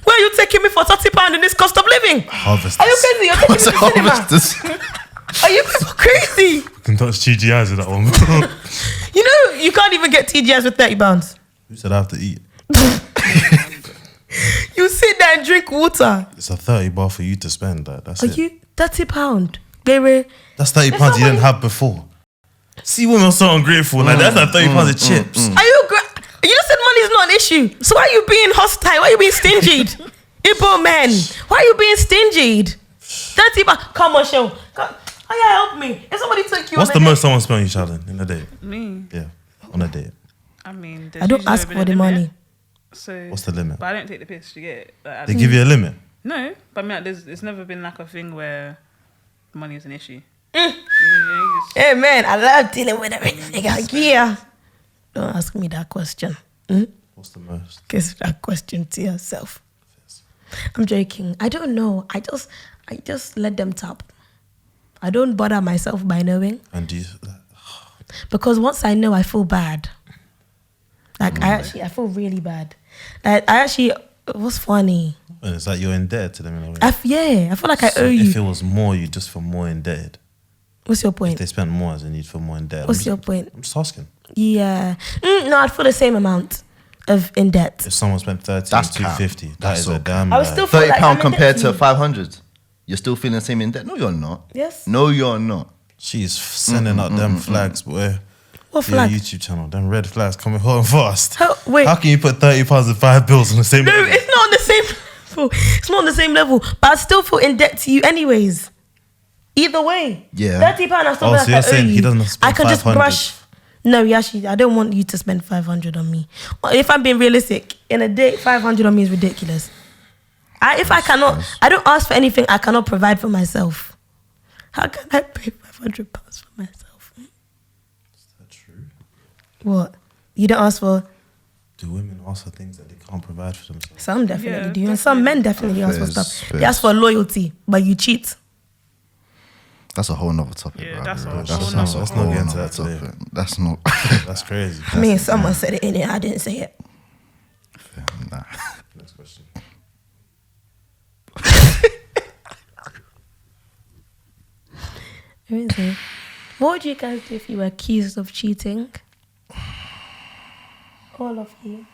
Where are you taking me for £30 in this cost of living? Harvest. Are you crazy? You're taking me to What's the cinema. this? Are you people crazy? Can touch TGIs with that one. You know you can't even get TGS with £30. Who said I have to eat? You sit there and drink water. It's a 30 bar for you to spend. That's Are it. you £30? Baby. That's 30 There's pounds you didn't somebody- have before. See, women are so ungrateful. Like that's like 30 pounds of chips. Are you you just said money is not an issue. So why are you being hostile? Why are you being stingy? Igbo men. Why are you being stingy? £30. Come on, show. Come. Oh yeah, help me. If somebody took you What's on the a most someone spent on you, Charlene, in a day? Me. Yeah, on a date. I mean, I don't ask for the money. So What's the limit? But I don't take the piss. You get it? Like, They give you a limit. no, but I mean, like, it's never been like a thing where money is an issue. Hey man, I love dealing with a rich nigga. Yeah. Don't ask me that question. What's the most? Guess that question to yourself. I'm joking. I don't know. I just let them tap. I don't bother myself by knowing. And do you, because once I know, I feel bad. Like I feel really bad. Like it was funny. And it's like you're indebted to them in a way. I feel like I owe you. If it was more, you just feel more indebted. What's your point? If they spend more, then you'd feel more indebted. What's your point? I'm just asking. Yeah. No, I'd feel the same amount of in debt. If someone spent 30 That's and 250, that is a so damn. I would still feel £30 like I'm in compared debt to you. 500. You're still feeling the same in debt? No, you're not. Yes. No, you're not. She's sending out them flags, boy. What To your flag? YouTube channel, them red flags coming hot and fast. Wait. How can you put £30 and 5 bills on the same No, level? it's not on the same level. It's not on the same level. But I still feel in debt to you anyways. Either way. Yeah. £30 I still feel Oh, like so you're I owe saying you. he doesn't have to spend I can just 500? brush. No, actually, I don't want you to spend 500 on me. If I'm being realistic, in a day, 500 on me is ridiculous. I don't ask for anything I cannot provide for myself. How can I pay £500 for myself? Is that true? What? You don't ask for? Do women ask for things that they can't provide for themselves? Some definitely Yeah, do. And some men definitely ask for Fairs, stuff. They ask for loyalty, but you cheat. That's a whole nother topic. Yeah, bro. that's a whole That's nother a topic. whole Let's not get into nother that today. topic. That's not. That's crazy. I mean, someone said it in it. I didn't say it. Nah. Next question. What would you guys do if you were accused of cheating? All of you.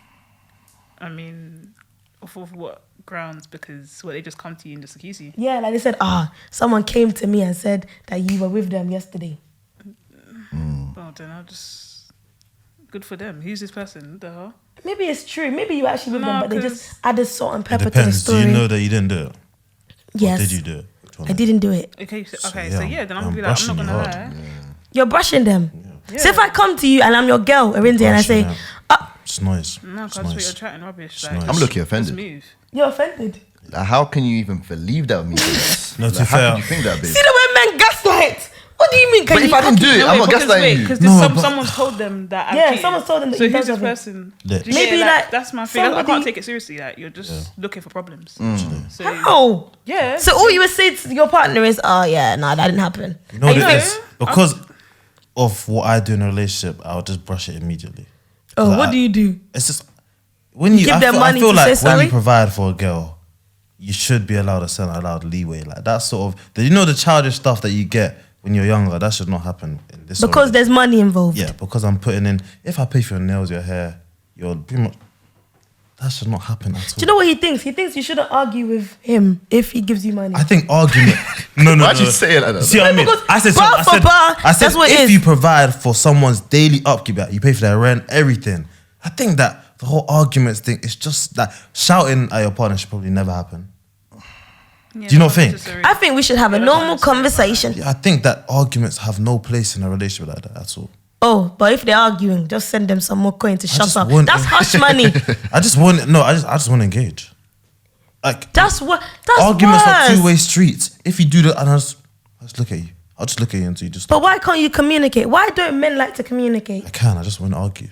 I mean, off of what grounds? Because they just come to you and just accuse you. Yeah, like they said, someone came to me and said that you were with them yesterday. Oh, then I'll just good for them. Who's this person? What the hell? Maybe it's true. Maybe you were actually with No, them, but they 'cause- just added salt and It pepper to the depends. Do story. you know that you didn't do it? Yes. Or did you do it? Which one? I didn't do it. Okay, so yeah, then I'm I'm gonna be like, I'm not brushing gonna you lie. hard. You're brushing them. Yeah. So if I come to you and I'm your girl, Arinze, and I say, Brushing It's noise. No, It's because noise. you're chatting rubbish. It's Like, nice. I'm looking just offended. move. you're offended. Like, how can you even believe that of me? No, to Like, how fair- can you think that, babe? See the way men gaslight? What do you mean? But if I didn't do it, I'm not gaslighting you. Because No, but- someone's told them that I've Yeah, cheated. someone's told them that So you've who's done this something. person? Lit. Do you Maybe get, like that's my thing. I somebody- can't take it seriously. Like you're just looking for problems. So How? yeah. So all you would say to your partner is, "Oh yeah, nah, that didn't happen." You know what And it you is? Because of what I do in a relationship, I'll just brush it immediately. Oh, Like, what do you do? It's just when you give them money I feel to like say when sorry? you provide for a girl, you should be allowed allowed leeway. Like that sort of the childish stuff that you get when you're younger, that should not happen in this. Because there's money involved. yeah, because I'm putting in. If I pay for your nails, your hair, you're pretty much. That should not happen at all. Do you know what he thinks? He thinks you shouldn't argue with him if he gives you money. I think argument. No. Why'd you say it like that? See what I mean? Because I said, bar for bar, I said that's what it if is. you provide for someone's daily upkeep, you pay for their rent, everything. I think that the whole arguments thing is just that shouting at your partner should probably never happen. Yeah, Do you not that's think? necessary. I think we should have a Yeah, that's normal unnecessary. conversation. Yeah, I think that arguments have no place in a relationship like that at all. Oh, but if they're arguing, just send them some more coin to shut just up. want- That's hush money. I just want to engage. Like That's arguments worse. are two-way streets. If you do that, and I'll just look at you. I'll just look at you until you just. But why can't you communicate? Why don't men like to communicate? I just want to argue.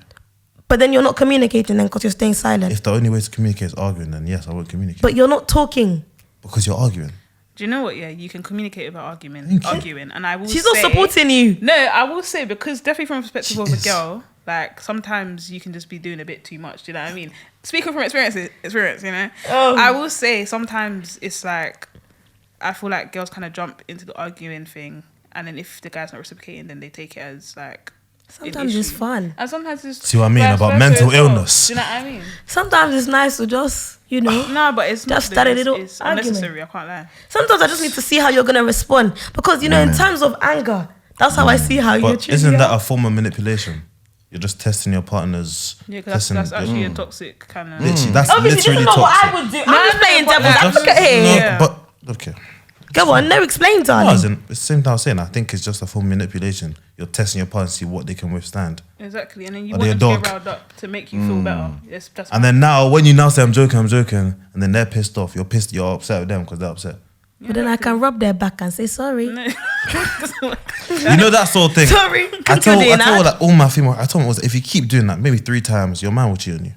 But then you're not communicating then because you're staying silent. If the only way to communicate is arguing, then yes, I won't communicate. But you're not talking. Because you're arguing. Do you know what? Yeah, you can communicate about arguing, and I will. She's not say- supporting you. No, I will say because definitely from the perspective She of a is. girl, like sometimes you can just be doing a bit too much. Do you know what I mean? Speaking from experience, you know. Oh. I will say sometimes it's like I feel like girls kind of jump into the arguing thing, and then if the guy's not reciprocating, then they take it as like. an Sometimes it's issue. fun. And sometimes it's. See what I mean vice about versa mental as well. illness? Do you know what I mean? Sometimes it's nice to just, No, but it's not. Just start a it's- little It's argument. unnecessary. I can't lie. Sometimes I just need to see how you're going to respond. Because, in times of anger, that's how I see how you're But choosing. isn't that a form of manipulation? You're just testing your partner's. Yeah, because that's actually a toxic kind of. Literally, that's Obviously, this literally is not toxic. what I would do. I'm just playing but devil's that's- advocate here. No, Yeah. but okay. Go on, no, explain, No, darling. as in, it's the same time I was saying. I think it's just a form of manipulation. You're testing your partner to see what they can withstand. Exactly, and then you Are want they a them to dog? get riled up to make you feel better. Yes, that's And then now, when you now say I'm joking, and then they're pissed off. You're pissed. You're upset with them because they're upset. But then I can rub their back and say sorry. No. You know that sort of thing. Sorry. I told Good like all my female. I told them was if you keep doing that maybe 3 times, your man will cheat on you,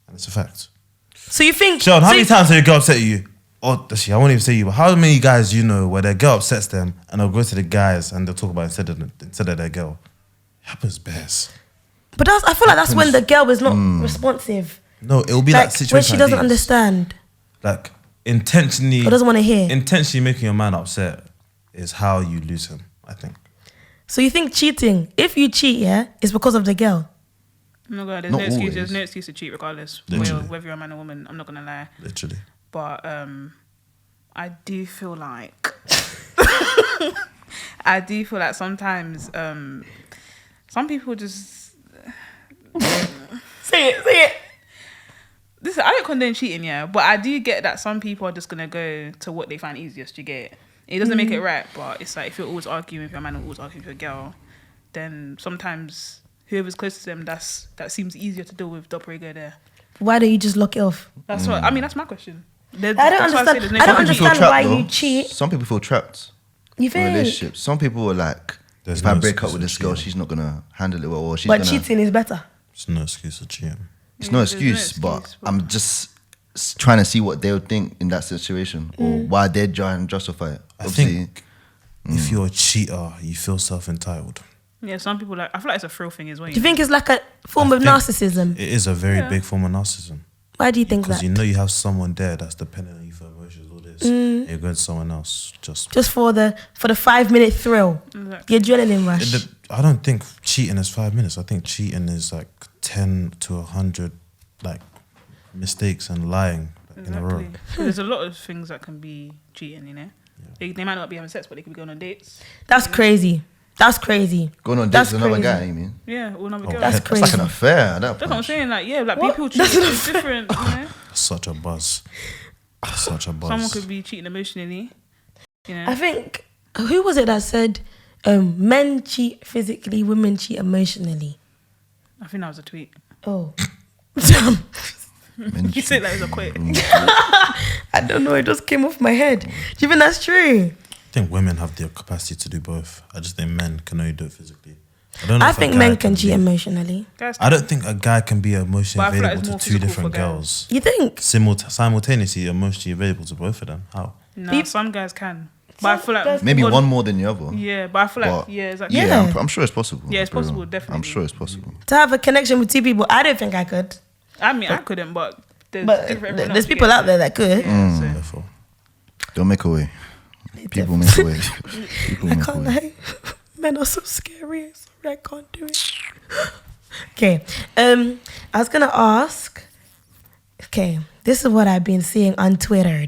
and it's a fact. So you think... Sean, how so many you- times have your girl upset you? or actually, I won't even say you, but how many guys you know where their girl upsets them and they'll go to the guys and they'll talk about it instead of their girl? It happens best. But I feel like that's when the girl is not responsive. No, it'll be like that situation when she doesn't like this. understand. Like intentionally, Or doesn't want to hear. Intentionally making your man upset is how you lose him, I think. So you think cheating, if you cheat, is because of the girl? I'm not gonna. There's Not no excuse. always. There's no excuse to cheat, regardless Literally. whether you're a man or woman. I'm not gonna lie. Literally. But I do feel like sometimes some people just Say it. listen. I don't condone cheating, but I do get that some people are just gonna go to what they find easiest. You get it. It doesn't make it right, but it's like if you're always arguing with your man or always arguing with your girl, then sometimes whoever's close to them, that seems easier to deal with. Doppelganger there. Why don't you just lock it off? That's what I mean. That's my question. I don't understand why you cheat. Some people feel trapped You in think? relationships. Some people are like, There's if no I break up excuse with for this girl, cheating. she's not gonna handle it well, or she's But gonna. cheating is better. It's no excuse for cheating. It's Yeah, no there's no excuse, but excuse, I'm just trying to see what they would think in that situation, or why they're trying to justify it. I Obviously, think if you're a cheater, you feel self-entitled. Yeah, some people I feel like it's a thrill thing as well. Do you think it's like a form of think narcissism? It is a very big form of narcissism. Why do you think Because that? you know you have someone there that's dependent on you for emotions, all this. And you're going to someone else just Just for the 5-minute thrill, Exactly. the adrenaline rush. I don't think cheating is 5 minutes. I think cheating is like 10 to 100 like mistakes and lying in a row. Exactly. There's a lot of things that can be cheating, you know. They might not be having sex, but they could be going on dates. That's crazy. That's crazy. going on That's dates with another crazy. guy, you mean? Yeah, or another girl. That's That's like an crazy. affair at that That's what I'm point. saying. Like, yeah, like What? people cheat. That's an It's different, you know. Such a buzz. Such a buzz. Someone could be cheating emotionally, you know. I think, who was it that said men cheat physically, women cheat emotionally? I think that was a tweet. Oh. You said that was a quote. I don't know, it just came off my head. Do you think that's true? I think women have the capacity to do both. I just think men can only do it physically. I don't know I if a think guy men can cheat be- emotionally. Guys, I don't think a guy can be emotionally But I feel like available it's to more two physical different for guys. girls. You think? Simultaneously emotionally available to both of them. How? no, some guys can. But I feel like guys- Maybe well, one more than the other. Yeah, but I feel like But- exactly. Yeah, Yeah. I'm sure it's possible. Yeah, it's For real. possible, definitely. I'm sure it's possible. To have a connection with two people, I don't think I could. I mean, I couldn't, but there's But different. everyone there's else people gets out there that could. Yeah, so- Therefore, Don't make a way. People make a way. People I make a can't way. lie. Men are so scary. Sorry, I can't do it. Okay. I was gonna ask. Okay, this is what I've been seeing on Twitter.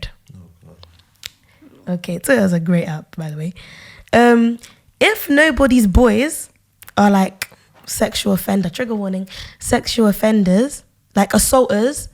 Okay, Twitter's a great app, by the way. If nobody's boys are like sexual offender, trigger warning, sexual offenders, like assaulters,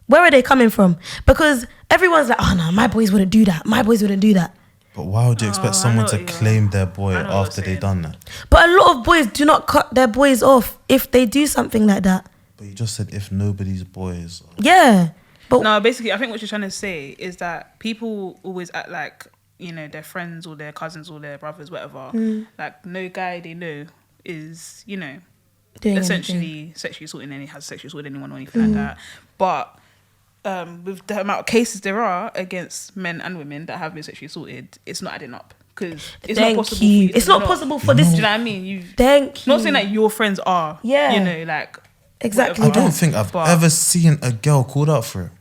where are they coming from? Because everyone's like, oh no, my boys wouldn't do that. My boys wouldn't do that. but why would you expect I someone know to what you- claim their boy I know what after you're they've saying. done that? But a lot of boys do not cut their boys off if they do something like that. But you just said if nobody's boys. Yeah. But No, basically, I think what you're trying to say is that people always act like, you know, their friends or their cousins or their brothers, whatever. Like, no guy they know is, you know, doing essentially sexually assaulting has sexually assaulted anyone or anything like that. But with the amount of cases there are against men and women that have been sexually assaulted, it's not adding up. Because it's Thank not possible you. for you to It's not not. possible for Do this. you know what I mean? Thank you. Not saying that your friends are. Yeah. You know, like. Exactly. I whatever. don't think I've But- ever seen a girl called out for it.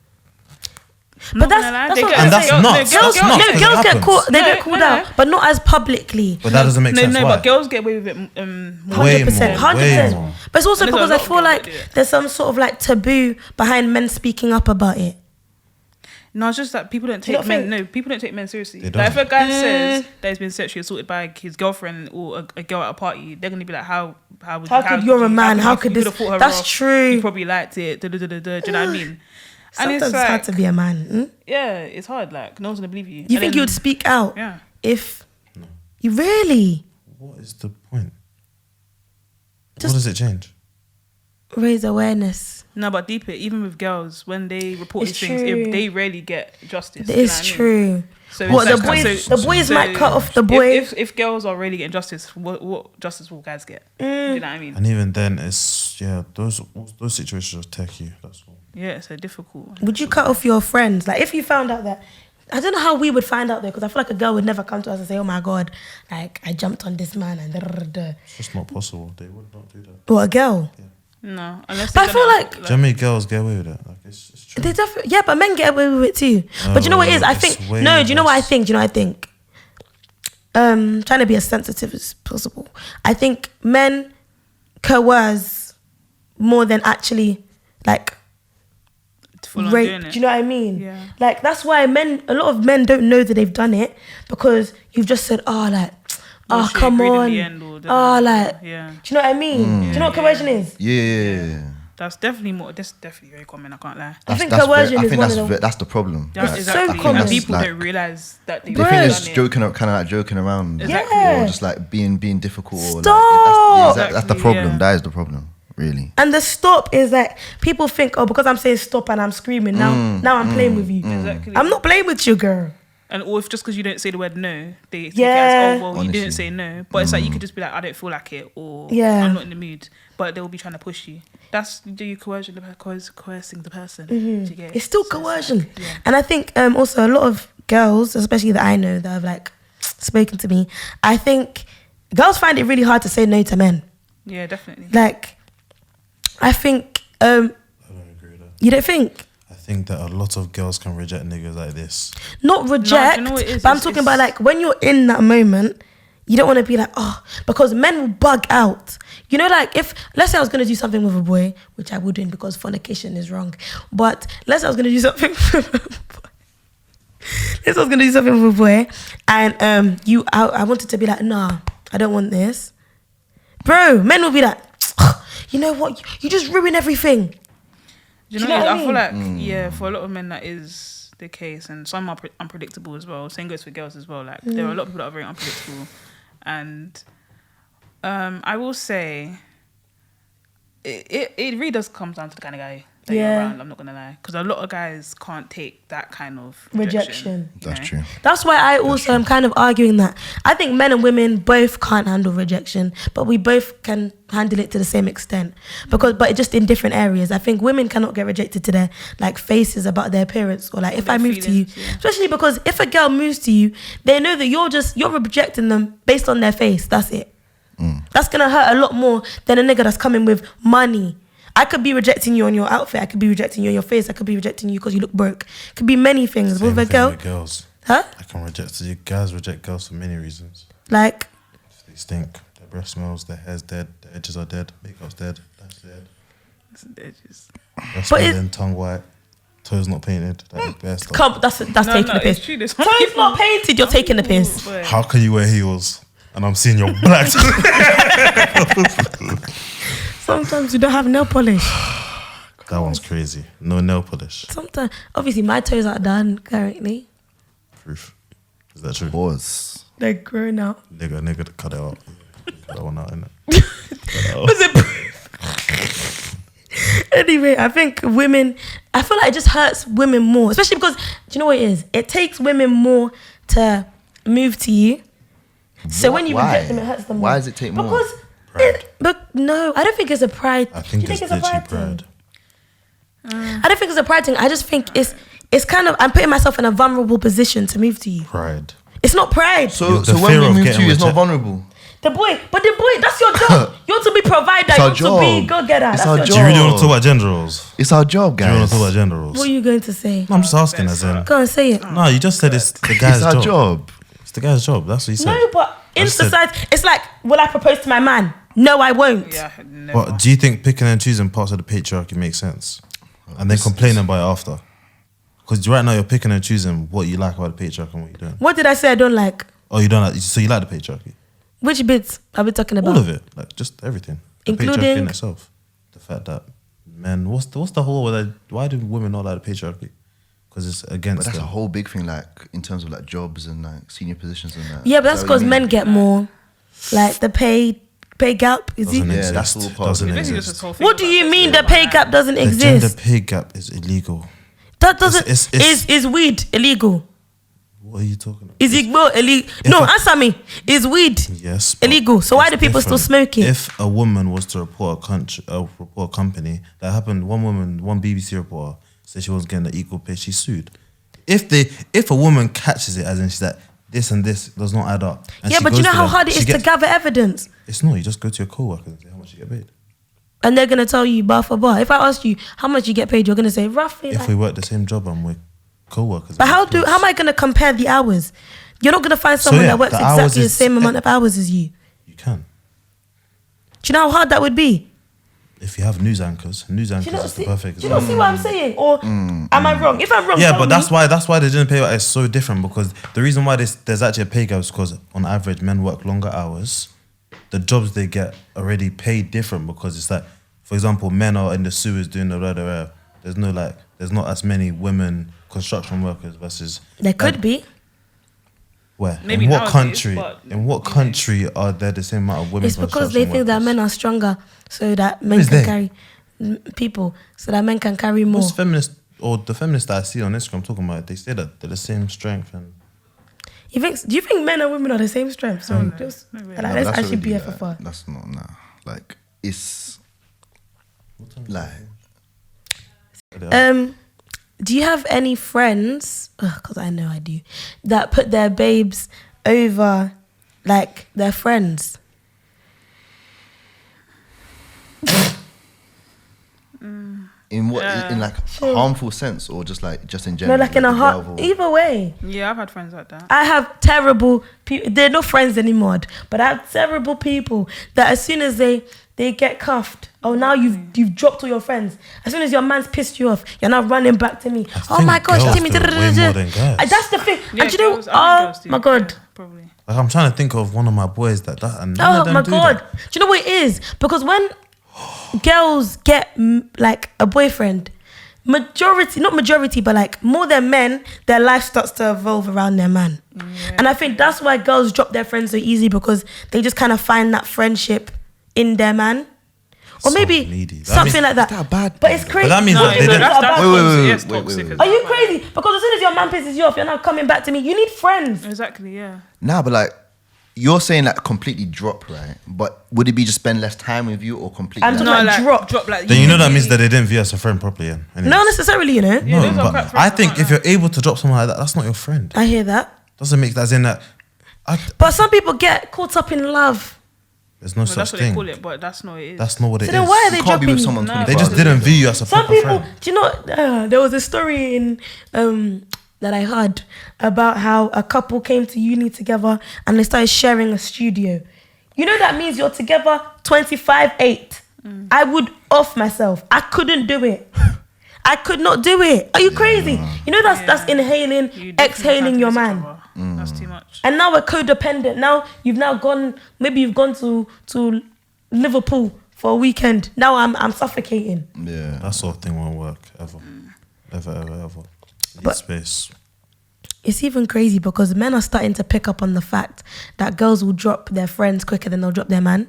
But that's They what get- I'm And that's saying. nuts. Girls, That's nuts, 'cause it girls get happens. caught. They No, get called no, out, no. but not as publicly. But that doesn't make sense. No, Why? but girls get away with it more. 100%, more, way 100%. more. But it's also And there's because a I lot of feel girls like that do it. there's some sort of like taboo behind men speaking up about it. No, it's just that people don't Do you take not men. think- No, people don't take men seriously. They Like if a don't. guy says that he's been sexually assaulted by his girlfriend or a girl at a party, they're gonna be like, how could you're a man? How could you this? have fought her That's off. true. You probably liked it. Do you know what I mean? And Sometimes it's it's hard like, to be a man. Hmm? yeah, it's hard. Like no one's gonna believe you. You And think then- you would speak out Yeah. if you really What is the point? Just- what does it change? raise awareness? No, but deep it. Even with girls, when they report It's these things, true. they rarely get justice. do you know It's what I mean? true. So What it's the like- boys? so- The boys so might cut off the boy. If girls are really getting justice, what justice will guys get? Do you know what I mean? And even then, it's those situations are techie. That's all. Yeah, it's so difficult. Would you cut off your friends? Like if you found out that I don't know how we would find out though, because I feel like a girl would never come to us and say, "Oh my god, like I jumped on this man and da, da, da, da." It's just not possible. They would not do that. Or a girl. No, unless. But I feel like Do you know how many girls get away with that? Like, it's true. they definitely, yeah, but men get away with it too. But you know what it is? I it's think way no. Do you know what I less. think? Do you know what I think? Trying to be as sensitive as possible. I think men coerce more than actually like Full on rape. doing Do it. you know what I mean? Yeah. Like that's why a lot of men don't know that they've done it because you've just said, oh, like, Well, oh, she come agreed in on, the end or the- oh, like, yeah. do you know what I mean? Do you know what coercion is? Yeah. That's definitely more. That's definitely very common. I can't lie. I think coercion is one of the. that's the problem. That's Like, exactly. so common. And people Like, don't realize that they they've think done it's it. joking, kind of like joking around, Exactly. Yeah. or just like being difficult. Or Stop! like, that's the Exactly, problem. yeah. That is the problem, really. And the stop is like people think, oh, because I'm saying stop and I'm screaming now I'm playing with you. Exactly. I'm not playing with you, girl. And or if just because you don't say the word no, they take Yeah. it as, oh well, you Honestly. didn't say no. But it's like you could just be like, I don't feel like it, or Yeah. I'm not in the mood. But they'll be trying to push you. That's you coercing the person. Do you get it? It's still So coercion. like, yeah. And I think also a lot of girls, especially that I know that have like spoken to me, I think girls find it really hard to say no to men. Yeah, definitely. Like, I think I don't agree with that. you don't think. I think that a lot of girls can reject niggas like this. Not reject, you know what it is? but I'm It's- talking it's- about like when you're in that moment, you don't want to be like, oh, because men will bug out. You know, like if, let's say I was going to do something with a boy, which I wouldn't because fornication is wrong, but let's say I was going to do something with a boy. Let's say I was going to do something with a boy and I wanted to be like, nah, I don't want this. Bro, men will be like, you know what, you just ruin everything. Do you Do know you know what what I I feel like? Yeah, for a lot of men that is the case, and some are unpredictable as well. Same goes for girls as well. Like there are a lot of people that are very unpredictable, and I will say it really does come down to the kind of guy that Yeah. you're around. I'm not gonna lie, because a lot of guys can't take that kind of Rejection. you That's know? true. That's why I also am kind of arguing that I think men and women both can't handle rejection, but we both can handle it to the same extent. But just in different areas. I think women cannot get rejected to their like faces about their appearance or like if Their I move to you, feelings, yeah. especially because if a girl moves to you, they know that you're rejecting them based on their face. That's it. That's gonna hurt a lot more than a nigga that's coming with money. I could be rejecting you on your outfit. I could be rejecting you on your face. I could be rejecting you because you look broke. Could be many things. Same With a thing girl, with girls. huh? I can reject you. Guys reject girls for many reasons. Like, They stink. Their breath smells. Their hair's dead. Their edges are dead. Makeup's dead. That's dead. They're just- Breath But smelling, tongue white, toes not painted. Like the best stuff. come, that's taking the piss. it's true. There's So it's not painted. You're taking the piss. Boy. How can you wear heels and I'm seeing your black? Sometimes you don't have nail polish. That one's crazy. No nail polish. Sometimes, obviously, my toes are done currently. Proof. Is that true? Pause. They're grown out. Nigga, cut it out. Cut that one out, innit? Was it? Anyway, I think women. I feel like it just hurts women more, especially because do you know what it is? It takes women more to move to you. So when you Why? reject them, it hurts them more. Why does it take more? Because Pride. but no, I don't think it's a pride. I think Do you it's literally thing? pride. I don't think it's a pride thing. I just think it's kind of I'm putting myself in a vulnerable position to move to you. Pride. It's not pride. So The when fear we of move to getting you, it's not rejected. vulnerable. The boy, that's your job. You're to be provider. It's our You're to be job. go getter. It's That's our your Do you really want to job. talk about gender roles? It's our job, Do you want guys. to talk about gender roles? What are you going to say? No, I'm just asking as in. Go and say it. No, you just said it's the guy's It's our job. It's the guy's job. That's what you said. No, but in I said- society, it's like, will I propose to my man? No, I won't. Yeah, never. But do you think picking and choosing parts of the patriarchy makes sense? And then complaining about it after? Because right now you're picking and choosing what you like about the patriarchy and what you're doing. What did I say I don't like? Oh, you don't like, so you like the patriarchy? Which bits are we talking about? All of it. Like just everything. The patriarchy Including- in itself. The fact that men, what's the whole, why do women not like the patriarchy? Because it's But against that's a them. whole big thing, like in terms of like jobs and like senior positions and that. Yeah, but that's Is that what because you men mean? get more. Like the pay gap, is Doesn't it? Yeah, exist. that's all part Doesn't of it. Basically just exist. this whole thing What do about you sex mean is the pay about gap doesn't The gender exist? pay gap is illegal. That doesn't it's- is weed illegal? What are you talking about? Is it well illegal? No, I- answer me. Is weed Yes. but illegal? So why it's do people still different. smoke it? If a woman was to report a company, that happened. One woman, one BBC reporter said she wasn't getting the equal pay. She sued. if a woman catches it, as in she's like, this and this does not add up. And Yeah, she but you goes know to how them, hard it she is to gets- gather evidence. It's not. You just go to your co-workers and say how much you get paid. And they're going to tell you bar for bar. If I ask you how much you get paid, you're going to say roughly. If Like, we work the same job and we're co-workers. but how am I going to compare the hours? You're not going to find someone yeah, that works the hours exactly the is- same amount of hours as you. You can. Do you know how hard that would be? If you have news anchors Do you is not the see, perfect do you not see what I'm saying? Or am I wrong? If I'm wrong, Yeah, tell but me. that's why the gender pay gap is so different, because the reason why there's actually a pay gap is because on average men work longer hours. The jobs they get already paid different, because it's like, for example, men are in the sewers doing the blah, blah, blah. There's not as many women construction workers versus There could be. where? Maybe in what nowadays, country? but, In what country are there the same amount of women? It's because they think that men are stronger, so that men is can they? carry people, so that men can carry more. Most feminists, or the feminists that I see on Instagram talking about it, they say that they're the same strength and Do you think men and women are the same strength? Sorry, just no way. like, No, let's that's actually already, be FFR. That's not like it's like Do you have any friends? Because I know I do, that put their babes over like their friends. in what in like harmful sense, or just in No, general. like in a the heart. rival- Either way. Yeah, I've had friends like that. I have terrible people. They're not friends anymore, but I have terrible people that as soon as they get cuffed, oh, now you've dropped all your friends. As soon as your man's pissed you off, you're now running back to me. Oh think my gosh, girls Timmy. do it way more than guys. That's the thing. Yeah, And you know, girls- I think girls do. my God. Yeah, probably. like I'm trying to think of one of my boys and none Oh of them my do God. that. Do you know what it is? Because when girls get like a boyfriend, not majority, but like more than men, their life starts to evolve around their man. And I think that's why girls drop their friends so easy, because they just kind of find that friendship in their man. Or So maybe needy. That something means- like that. Is that a bad But thing? it's crazy. But that means No, that they didn't- that's bad. Wait, wait, toxic. wait, Yes, wait, toxic wait, as Are you well. crazy? Because as soon as your man pisses you off, you're now coming back to me. You need friends. Exactly, yeah. Nah, but like you're saying like completely drop, right? But would it be just spend less time with you, or completely? I'm like, talking No, like like drop. like Then you know that means that they didn't view us as a friend properly. Yeah. Anyways. Not necessarily, you know. Yeah, No, those are crap but friends, I think like if that. you're able to drop someone like that, that's not your friend. I hear that. Doesn't make that as in that. But some people get caught up in love. There's no Well, such that's what thing. they call it, but that's not what it is. That's not what it So is. then why are they you can't be dropping with you? someone No. 24 They just hours. didn't view you as a Some proper people, friend. do you know, there was a story in that I heard about how a couple came to uni together and they started sharing a studio. You know that means you're together 25/8. I would off myself. I couldn't do it. I could not do it. Are you crazy? You know that's inhaling, You definitely exhaling can't your miss each man. other. That's too much. And now we're codependent. Now you've gone to Liverpool for a weekend. Now I'm suffocating. Yeah. That sort of thing won't work ever. Ever. Need But- space. It's even crazy because men are starting to pick up on the fact that girls will drop their friends quicker than they'll drop their man.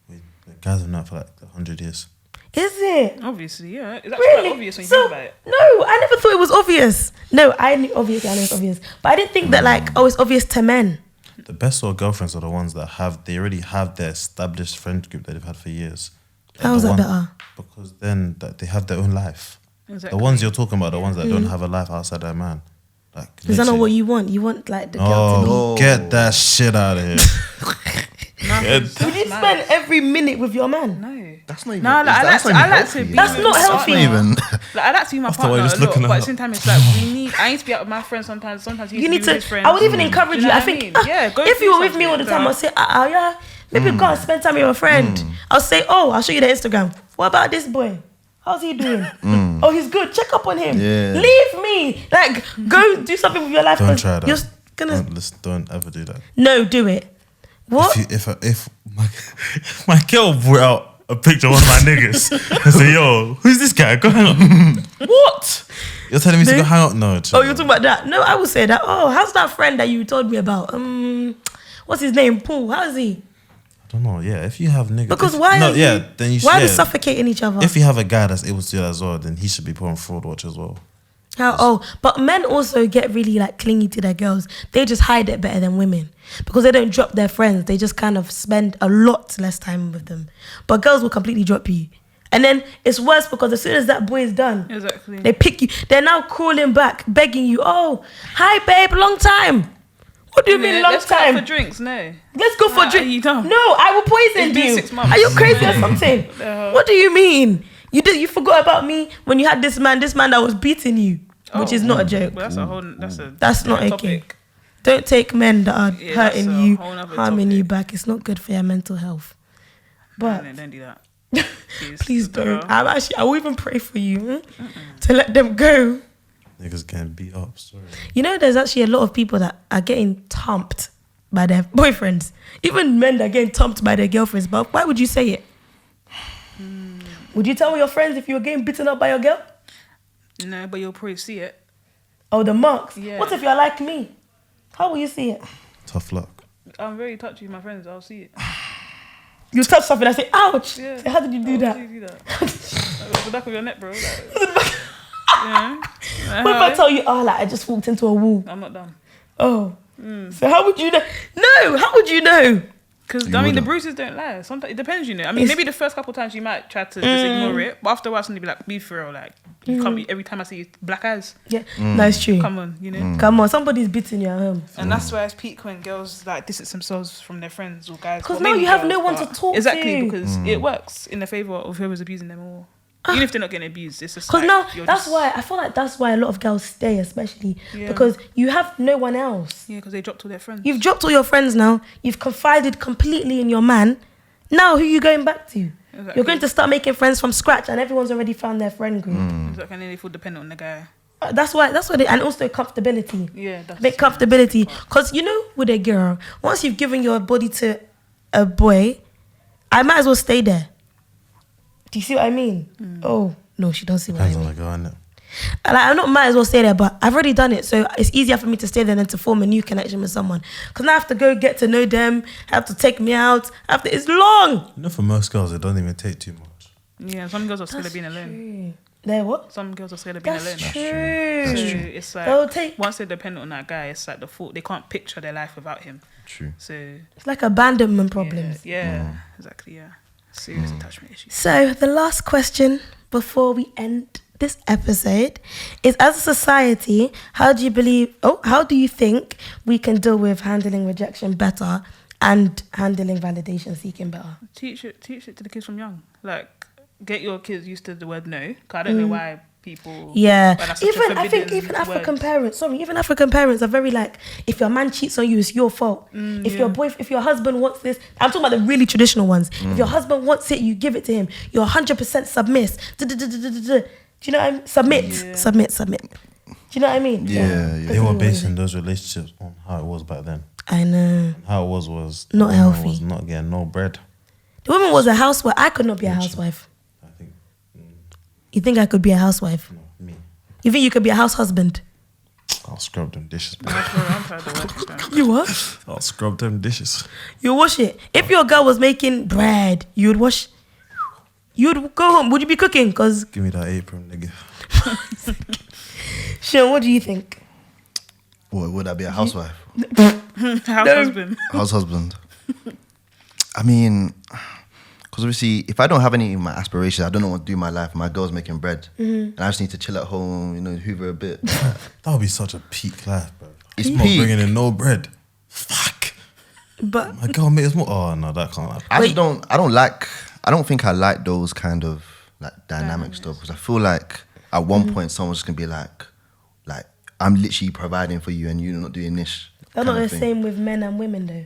The guys have known for like 100 years. Is it? Obviously, yeah. It's actually Really? quite obvious when you So, think about it. no, I never thought it was obvious. No, I knew obviously it's obvious. But I didn't think that it's obvious to men. The best sort of girlfriends are the ones that they already have their established friend group that they've had for years. How is that better? Because then they have their own life. Exactly. The ones you're talking about, the ones that don't have a life outside their man. Like, Is that not literally- what you want? You want like the girl to Oh, be. No. get that shit out of here. Would you spend every minute with your man? No. That's not even. No, like, I that's like not to even healthy. be That's with not my healthy. That's not partner. even. Like, I like to be my After partner all, a just lot, looking but at at the same time, it's like I need to be out with my friends sometimes. Sometimes You need be to. with his friends. I would even encourage Do you. know I what think Yeah, go if do you were with me all something, the time, I'll say, yeah, maybe go and spend time with your friend. I'll say, I'll show you the Instagram. What about this boy? How's he doing? Oh, he's good. Check up on him. Yeah. Leave me. Like, go do something with your life. Don't 'cause try that. You're gonna Don't ever do that. no, do it. What? If my girl brought out a picture of one of my niggas and say, yo, who's this guy? Go hang out. What? You're telling me to go hang out? No. Oh, you're talking about that? No, I would say that. Oh, how's that friend that you told me about? What's his name? Paul. How's he? I don't know. Yeah, if you have niggas. Because then you should. why are we yeah. suffocating each other? If you have a guy that's able to do that as well, then he should be put on fraud watch as well. But men also get really like clingy to their girls. They just hide it better than women because they don't drop their friends. They just kind of spend a lot less time with them. But girls will completely drop you, And then it's worse because as soon as that boy is done, Exactly. they pick you. They're now calling back, begging you. Oh, hi babe, long time. What do you mean long Let's go out time? for drinks, no. Let's go for Nah, drink. you don't. No, I will poison It's been you. 6 months. Are you crazy or something? What do you mean? You forgot about me when you had this man that was beating you, which is not a joke. But that's That's not topic. okay. Don't take men that are Yeah, hurting that's a you, whole nother harming you topic. back. It's not good for your mental health. But No, don't do that. please don't. I will even pray for you to let them go. Niggas getting beat up. Sorry. You know, there's actually a lot of people that are getting thumped by their boyfriends. Even men that are getting thumped by their girlfriends. But why would you say it? Would you tell your friends if you were getting beaten up by your girl? No, but you'll probably see it. Oh, the marks. Yeah. What if you're like me? How will you see it? Tough luck. I'm very touchy with my friends. I'll see it. You touch something and I say, ouch. Yeah. Say, how did you do that? How do you do that? Like, the back of your neck, bro. Like, yeah. What if I tell you, oh, like I just walked into a wall? I'm not done. Oh. So how would you know? No, how would you know? Because, You I mean, the wouldn't. bruises don't lie. Sometimes it depends, you know. I mean, It's- maybe the first couple times you might try to just ignore it, but after a while, somebody be like, be for real. Like, you can't be, every time I see you, black eyes. Yeah, that's true. Come on, you know. Come on, somebody's beating you at home. And that's why it's peak when girls like distance themselves from their friends or guys. Because or now maybe you have girls, no one to but- talk exactly, to. because it works in the favor of whoever's abusing them or even if they're not getting abused, it's just Because like, now, you're that's just- why, I feel like that's why a lot of girls stay, especially. Yeah. Because you have no one else. Yeah, because they dropped all their friends. You've dropped all your friends now. You've confided completely in your man. Now, who are you going back to? Exactly. You're going to start making friends from scratch and everyone's already found their friend group. It's like, and then they feel dependent on the guy. That's why they, and also comfortability. Yeah, that's Big comfortability. Because, you know, with a girl, once you've given your body to a boy, I might as well stay there. Do you see what I mean? Oh, no, she don't see what I Depends mean. on the girl, innit? Like, I not might as well stay there, but I've already done it, so it's easier for me to stay there than to form a new connection with someone. Because now I have to go get to know them, have to take me out. It's long. You know, for most girls, it doesn't even take too much. Yeah, some girls are scared of being alone. True. They're what? Some girls are scared of being That's alone. true. So it's like They'll take. once they're dependent on that guy, it's like the thought they can't picture their life without him. True. So It's like abandonment problems. yeah, exactly, yeah. Serious attachment issues. So the last question before we end this episode is: as a society, how do you think we can deal with handling rejection better and handling validation seeking better? Teach it to the kids from young. Like, get your kids used to the word no. Cause I don't know why people. Yeah, why that's such a even I think forbidden even African word. parents. Even African parents are very like, if your man cheats on you, it's your fault. If your husband wants this, I'm talking about the really traditional ones. If your husband wants it, you give it to him. You're 100% submiss. Do you know what I mean? Submit. Do you know what I mean? Yeah. They were basing those relationships on how it was back then. I know. How it was Not the woman healthy. Was not getting no bread. The woman was a housewife. I could not be a housewife. I think You think I could be a housewife? no, me. You think you could be a house husband? I'll scrub them dishes. Bro. I'm tired of working. You what? I'll scrub them dishes. You wash it. If your girl was making bread, you would wash. You'd go home. Would you be cooking? Because, Give me that apron, nigga. Sean, what do you think? What, would I be a housewife? House husband. House husband? I mean, because obviously, if I don't have any of my aspirations, I don't know what to do in my life. My girl's making bread, and I just need to chill at home, hoover a bit. That would be such a peak life, bro. It's not peak. bringing in no bread. Fuck. But My girl makes more. Oh no, that can't happen. I just don't. I don't think I like those kind of like dynamic stuff because I feel like at one point someone's just gonna be like I'm literally providing for you and you're not doing this. that's kind not of the thing. same with men and women, though.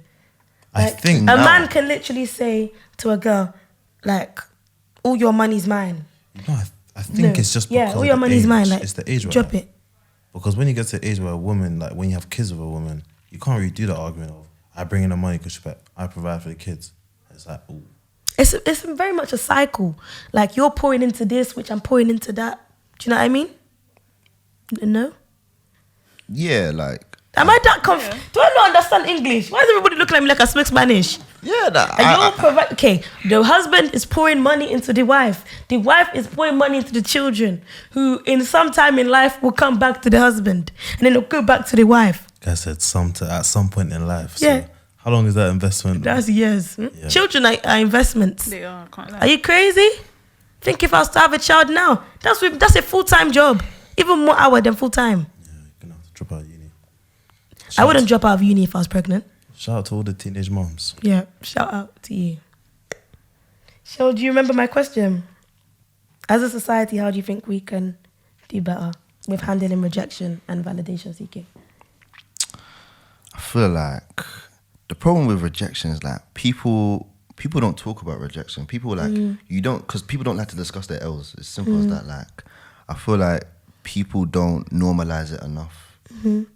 I Like, think a now, man can literally say to a girl, like, all your money's mine. No, I think No. it's just yeah, because all of your the money's age. mine. Like, It's the age. drop right? it. Because when you get to the age where a woman, like when you have kids with a woman, you can't really do that argument of I bring in the money because I provide for the kids. It's like, ooh. It's very much a cycle. Like, you're pouring into this, which I'm pouring into that. Do you know what I mean? No? Yeah, like Am I that confused? Do I not understand English? Why is everybody looking at me like I speak Spanish? yeah, that And you'll provide. Okay, the husband is pouring money into the wife. The wife is pouring money into the children, who in some time in life will come back to the husband, and then they'll go back to the wife. Like I said, at some point in life. So Yeah. how long is that investment? That's years. Yeah. Children are investments. They are, can't lie. Are you crazy? Think if I was to have a child now, that's a full-time job. Even more hour than full-time. Yeah, you're going to have to drop out of uni. I wouldn't drop out of uni if I was pregnant. Shout out to all the teenage moms. Yeah, shout out to you. Shell, do you remember my question? As a society, how do you think we can do better with handling rejection and validation seeking? I feel like the problem with rejection is like people don't talk about rejection. People like you don't, because people don't like to discuss their L's. It's simple as that. Like I feel like people don't normalize it enough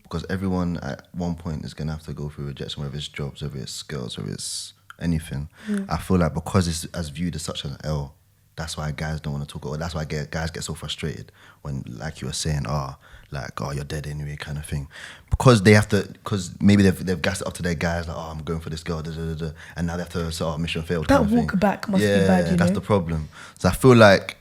because everyone at one point is gonna have to go through rejection, whether it's jobs, whether it's skills, whether it's anything. I feel like because it's as viewed as such an L, that's why guys don't want to talk, or that's why guys get so frustrated when, like you were saying, you're dead anyway, kind of thing. Because they have to, because maybe they've gassed it up to their guys, like, oh, I'm going for this girl, and now they have to say, oh, mission failed. That kind of walk thing. back must be bad, you know? That's the problem. So I feel like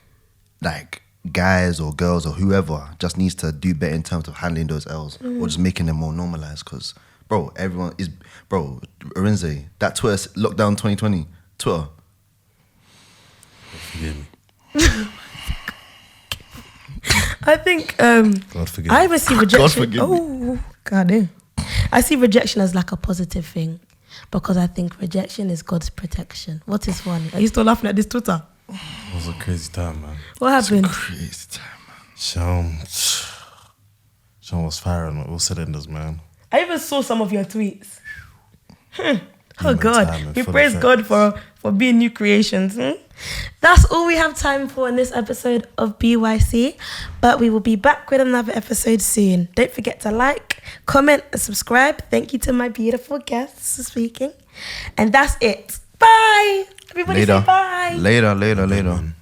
guys or girls or whoever just needs to do better in terms of handling those L's or just making them more normalized. Because, bro, Arinze, that Twitter lockdown 2020, Twitter. Forgive me. I think God forgive me. I even see rejection. God forgive me. Oh, God damn. I see rejection as like a positive thing because I think rejection is God's protection. What is funny? Are you still laughing at this Twitter? It was a crazy time, man. What happened? Crazy time, man. Sean was firing on all cylinders, man. I even saw some of your tweets. Oh Human God, time we and full praise effect. God for being new creations. That's all we have time for in this episode of BYC, but we will be back with another episode soon. Don't forget to like, comment, and subscribe. Thank you to my beautiful guests for speaking, and that's it. Bye. Everybody say bye. Later.